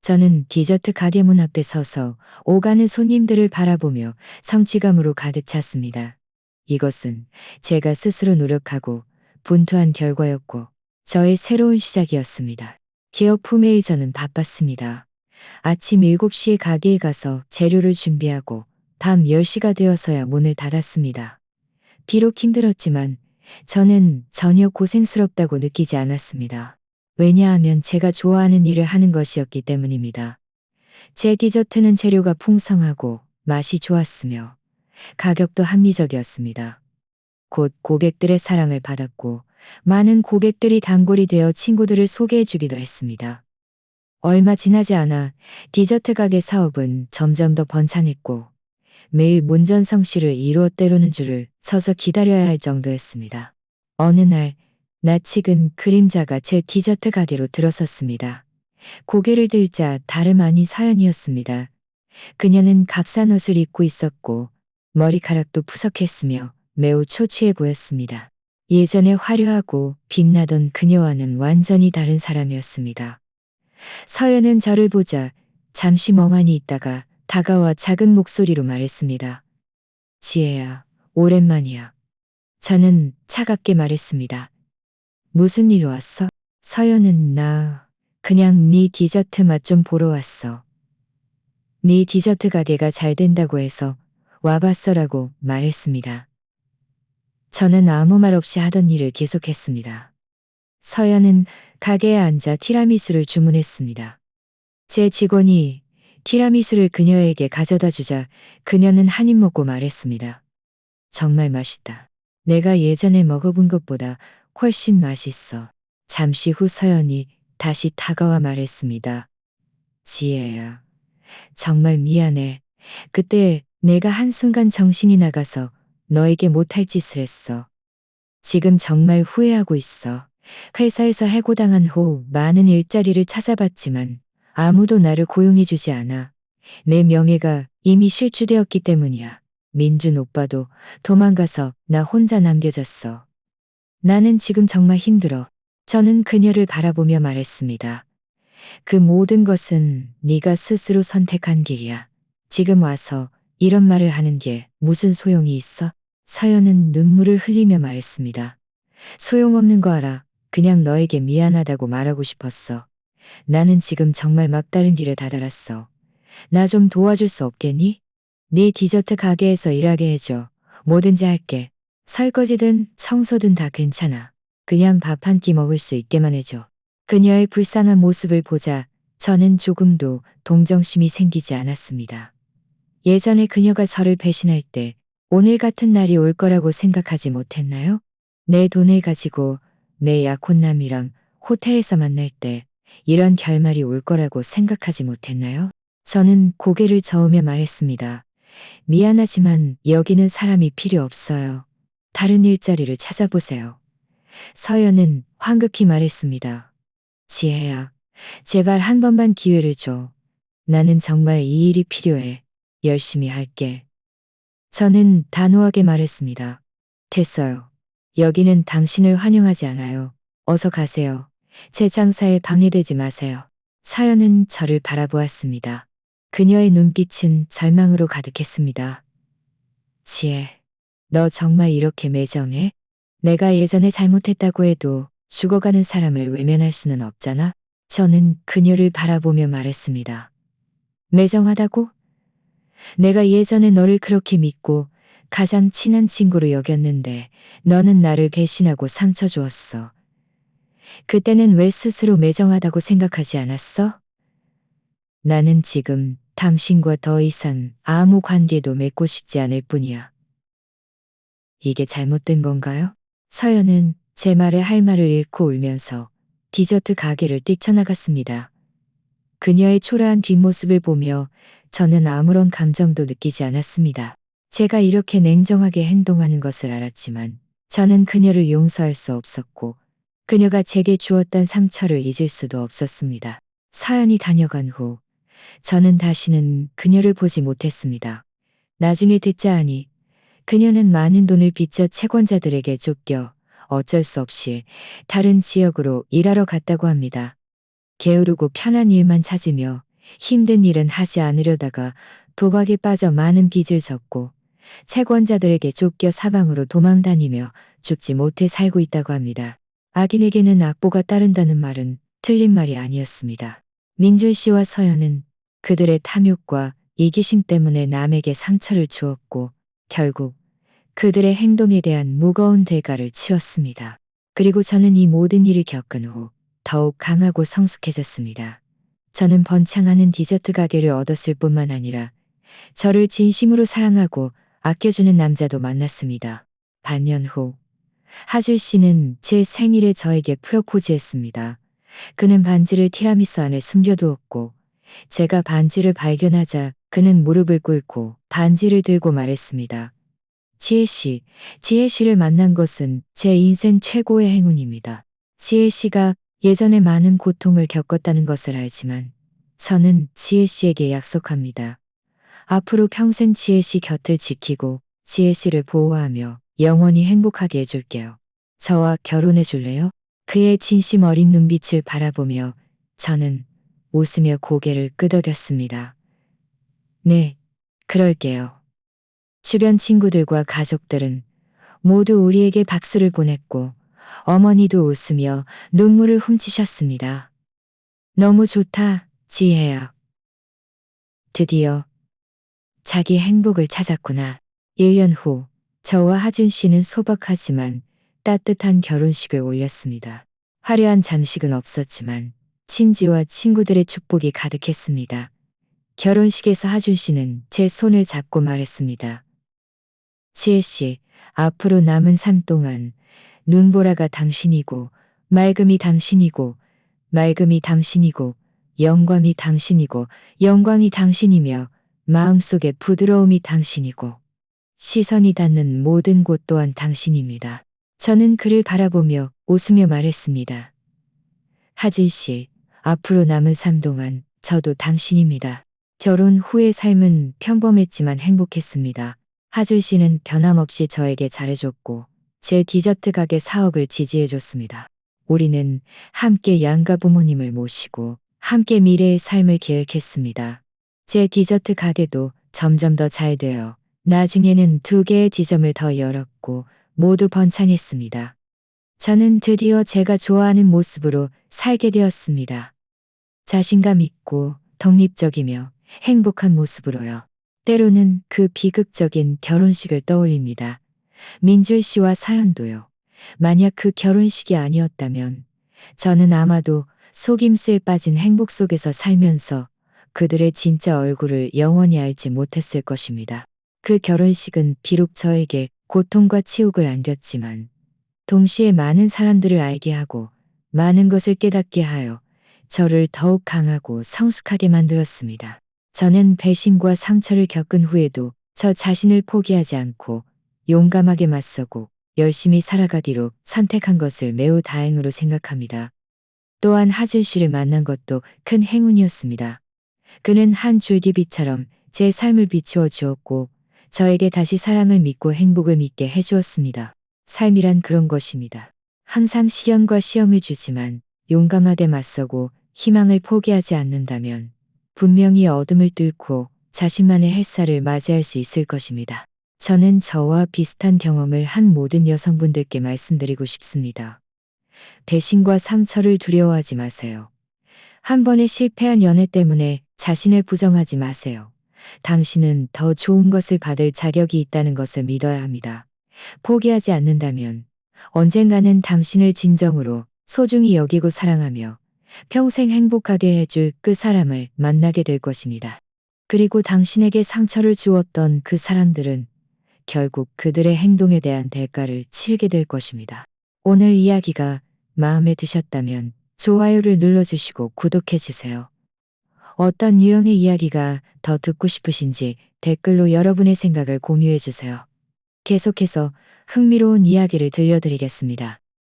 저는 디저트 가게 문 앞에 서서 오가는 손님들을 바라보며 성취감으로 가득 찼습니다. 이것은 제가 스스로 노력하고 분투한 결과였고 저의 새로운 시작이었습니다. 개업 후 매일 저는 바빴습니다. 아침 7시에 가게에 가서 재료를 준비하고 밤 10시가 되어서야 문을 닫았습니다. 비록 힘들었지만 저는 전혀 고생스럽다고 느끼지 않았습니다. 왜냐하면 제가 좋아하는 일을 하는 것이었기 때문입니다. 제 디저트는 재료가 풍성하고 맛이 좋았으며 가격도 합리적이었습니다. 곧 고객들의 사랑을 받았고 많은 고객들이 단골이 되어 친구들을 소개해주기도 했습니다. 얼마 지나지 않아 디저트 가게 사업은 점점 더 번창했고 매일 문전성시를 이루어 때로는 줄을 서서 기다려야 할 정도였습니다. 어느 날 낯익은 그림자가 제 디저트 가게로 들어섰습니다. 고개를 들자 다름 아닌 서연이었습니다. 그녀는 값싼 옷을 입고 있었고 머리카락도 푸석했으며 매우 초췌해 보였습니다. 예전에 화려하고 빛나던 그녀와는 완전히 다른 사람이었습니다. 서연은 저를 보자 잠시 멍하니 있다가 다가와 작은 목소리로 말했습니다. 지혜야, 오랜만이야. 저는 차갑게 말했습니다. 무슨 일로 왔어? 서연은 그냥 네 디저트 맛 좀 보러 왔어. 네 디저트 가게가 잘 된다고 해서 와봤어라고 말했습니다. 저는 아무 말 없이 하던 일을 계속했습니다. 서연은 가게에 앉아 티라미수를 주문했습니다. 제 직원이 티라미수를 그녀에게 가져다 주자 그녀는 한 입 먹고 말했습니다. 정말 맛있다. 내가 예전에 먹어본 것보다 훨씬 맛있어. 잠시 후 서연이 다시 다가와 말했습니다. 지혜야, 정말 미안해. 그때 내가 한순간 정신이 나가서 너에게 못할 짓을 했어. 지금 정말 후회하고 있어. 회사에서 해고당한 후 많은 일자리를 찾아봤지만 아무도 나를 고용해주지 않아. 내 명예가 이미 실추되었기 때문이야. 민준 오빠도 도망가서 나 혼자 남겨졌어. 나는 지금 정말 힘들어. 저는 그녀를 바라보며 말했습니다. 그 모든 것은 네가 스스로 선택한 길이야. 지금 와서 이런 말을 하는 게 무슨 소용이 있어? 서연은 눈물을 흘리며 말했습니다. 소용없는 거 알아. 그냥 너에게 미안하다고 말하고 싶었어. 나는 지금 정말 막다른 길에 다다랐어. 나 좀 도와줄 수 없겠니? 네 디저트 가게에서 일하게 해줘. 뭐든지 할게. 설거지든 청소든 다 괜찮아. 그냥 밥 한 끼 먹을 수 있게만 해줘. 그녀의 불쌍한 모습을 보자 저는 조금도 동정심이 생기지 않았습니다. 예전에 그녀가 저를 배신할 때 오늘 같은 날이 올 거라고 생각하지 못했나요? 내 돈을 가지고 내 약혼남이랑 호텔에서 만날 때 이런 결말이 올 거라고 생각하지 못했나요? 저는 고개를 저으며 말했습니다. 미안하지만 여기는 사람이 필요 없어요. 다른 일자리를 찾아보세요. 서연은 황급히 말했습니다. 지혜야, 제발 한 번만 기회를 줘. 나는 정말 이 일이 필요해. 열심히 할게. 저는 단호하게 말했습니다. 됐어요. 여기는 당신을 환영하지 않아요. 어서 가세요. 제 장사에 방해되지 마세요. 서연은 저를 바라보았습니다. 그녀의 눈빛은 절망으로 가득했습니다. 지혜, 너 정말 이렇게 매정해? 내가 예전에 잘못했다고 해도 죽어가는 사람을 외면할 수는 없잖아? 저는 그녀를 바라보며 말했습니다. 매정하다고? 내가 예전에 너를 그렇게 믿고 가장 친한 친구로 여겼는데 너는 나를 배신하고 상처 주었어. 그때는 왜 스스로 매정하다고 생각하지 않았어? 나는 지금 당신과 더 이상 아무 관계도 맺고 싶지 않을 뿐이야. 이게 잘못된 건가요? 서연은 제 말에 할 말을 잃고 울면서 디저트 가게를 뛰쳐나갔습니다. 그녀의 초라한 뒷모습을 보며 저는 아무런 감정도 느끼지 않았습니다. 제가 이렇게 냉정하게 행동하는 것을 알았지만 저는 그녀를 용서할 수 없었고 그녀가 제게 주었던 상처를 잊을 수도 없었습니다. 사연이 다녀간 후 저는 다시는 그녀를 보지 못했습니다. 나중에 듣자 하니 그녀는 많은 돈을 빚져 채권자들에게 쫓겨 어쩔 수 없이 다른 지역으로 일하러 갔다고 합니다. 게으르고 편한 일만 찾으며 힘든 일은 하지 않으려다가 도박에 빠져 많은 빚을 졌고 채권자들에게 쫓겨 사방으로 도망다니며 죽지 못해 살고 있다고 합니다. 악인에게는 악보가 따른다는 말은 틀린 말이 아니었습니다. 민준 씨와 서연은 그들의 탐욕과 이기심 때문에 남에게 상처를 주었고 결국 그들의 행동에 대한 무거운 대가를 치렀습니다. 그리고 저는 이 모든 일을 겪은 후 더욱 강하고 성숙해졌습니다. 저는 번창하는 디저트 가게를 얻었을 뿐만 아니라 저를 진심으로 사랑하고 아껴주는 남자도 만났습니다. 반년 후 하줄 씨는 제 생일에 저에게 프로포즈했습니다. 그는 반지를 티라미수 안에 숨겨두었고 제가 반지를 발견하자 그는 무릎을 꿇고 반지를 들고 말했습니다. 지혜 씨를 만난 것은 제 인생 최고의 행운입니다. 지혜 씨가 예전에 많은 고통을 겪었다는 것을 알지만 저는 지혜 씨에게 약속합니다. 앞으로 평생 지혜 씨 곁을 지키고 지혜 씨를 보호하며 영원히 행복하게 해줄게요. 저와 결혼해 줄래요? 그의 진심 어린 눈빛을 바라보며 저는 웃으며 고개를 끄덕였습니다. 네, 그럴게요. 주변 친구들과 가족들은 모두 우리에게 박수를 보냈고 어머니도 웃으며 눈물을 훔치셨습니다. 너무 좋다, 지혜야. 드디어 자기 행복을 찾았구나. 1년 후 저와 하준 씨는 소박하지만 따뜻한 결혼식을 올렸습니다. 화려한 장식은 없었지만 친지와 친구들의 축복이 가득했습니다. 결혼식에서 하준 씨는 제 손을 잡고 말했습니다. 지혜 씨, 앞으로 남은 삶 동안 눈보라가 당신이고 맑음이 당신이고 맑음이 당신이고 영광이 당신이고 영광이 당신이며 마음속의 부드러움이 당신이고 시선이 닿는 모든 곳 또한 당신입니다. 저는 그를 바라보며 웃으며 말했습니다. 하진 씨, 앞으로 남은 삶 동안 저도 당신입니다. 결혼 후의 삶은 평범했지만 행복했습니다. 하준 씨는 변함없이 저에게 잘해줬고 제 디저트 가게 사업을 지지해줬습니다. 우리는 함께 양가 부모님을 모시고 함께 미래의 삶을 계획했습니다. 제 디저트 가게도 점점 더 잘 되어 나중에는 2개의 지점을 더 열었고 모두 번창했습니다. 저는 드디어 제가 좋아하는 모습으로 살게 되었습니다. 자신감 있고 독립적이며 행복한 모습으로요. 때로는 그 비극적인 결혼식을 떠올립니다. 민줄 씨와 사연도요. 만약 그 결혼식이 아니었다면 저는 아마도 속임수에 빠진 행복 속에서 살면서 그들의 진짜 얼굴을 영원히 알지 못했을 것입니다. 그 결혼식은 비록 저에게 고통과 치욕을 안겼지만 동시에 많은 사람들을 알게 하고 많은 것을 깨닫게 하여 저를 더욱 강하고 성숙하게 만들었습니다. 저는 배신과 상처를 겪은 후에도 저 자신을 포기하지 않고 용감하게 맞서고 열심히 살아가기로 선택한 것을 매우 다행으로 생각합니다. 또한 하준 씨를 만난 것도 큰 행운이었습니다. 그는 한 줄기빛처럼 제 삶을 비추어 주었고 저에게 다시 사랑을 믿고 행복을 믿게 해주었습니다. 삶이란 그런 것입니다. 항상 시련과 시험을 주지만 용감하게 맞서고 희망을 포기하지 않는다면 분명히 어둠을 뚫고 자신만의 햇살을 맞이할 수 있을 것입니다. 저는 저와 비슷한 경험을 한 모든 여성분들께 말씀드리고 싶습니다. 배신과 상처를 두려워하지 마세요. 한 번의 실패한 연애 때문에 자신을 부정하지 마세요. 당신은 더 좋은 것을 받을 자격이 있다는 것을 믿어야 합니다. 포기하지 않는다면 언젠가는 당신을 진정으로 소중히 여기고 사랑하며 평생 행복하게 해줄 그 사람을 만나게 될 것입니다. 그리고 당신에게 상처를 주었던 그 사람들은 결국 그들의 행동에 대한 대가를 치르게 될 것입니다. 오늘 이야기가 마음에 드셨다면 좋아요를 눌러주시고 구독해주세요. 어떤 유형의 이야기가 더 듣고 싶으신지 댓글로 여러분의 생각을 공유해주세요. 계속해서 흥미로운 이야기를 들려드리겠습니다.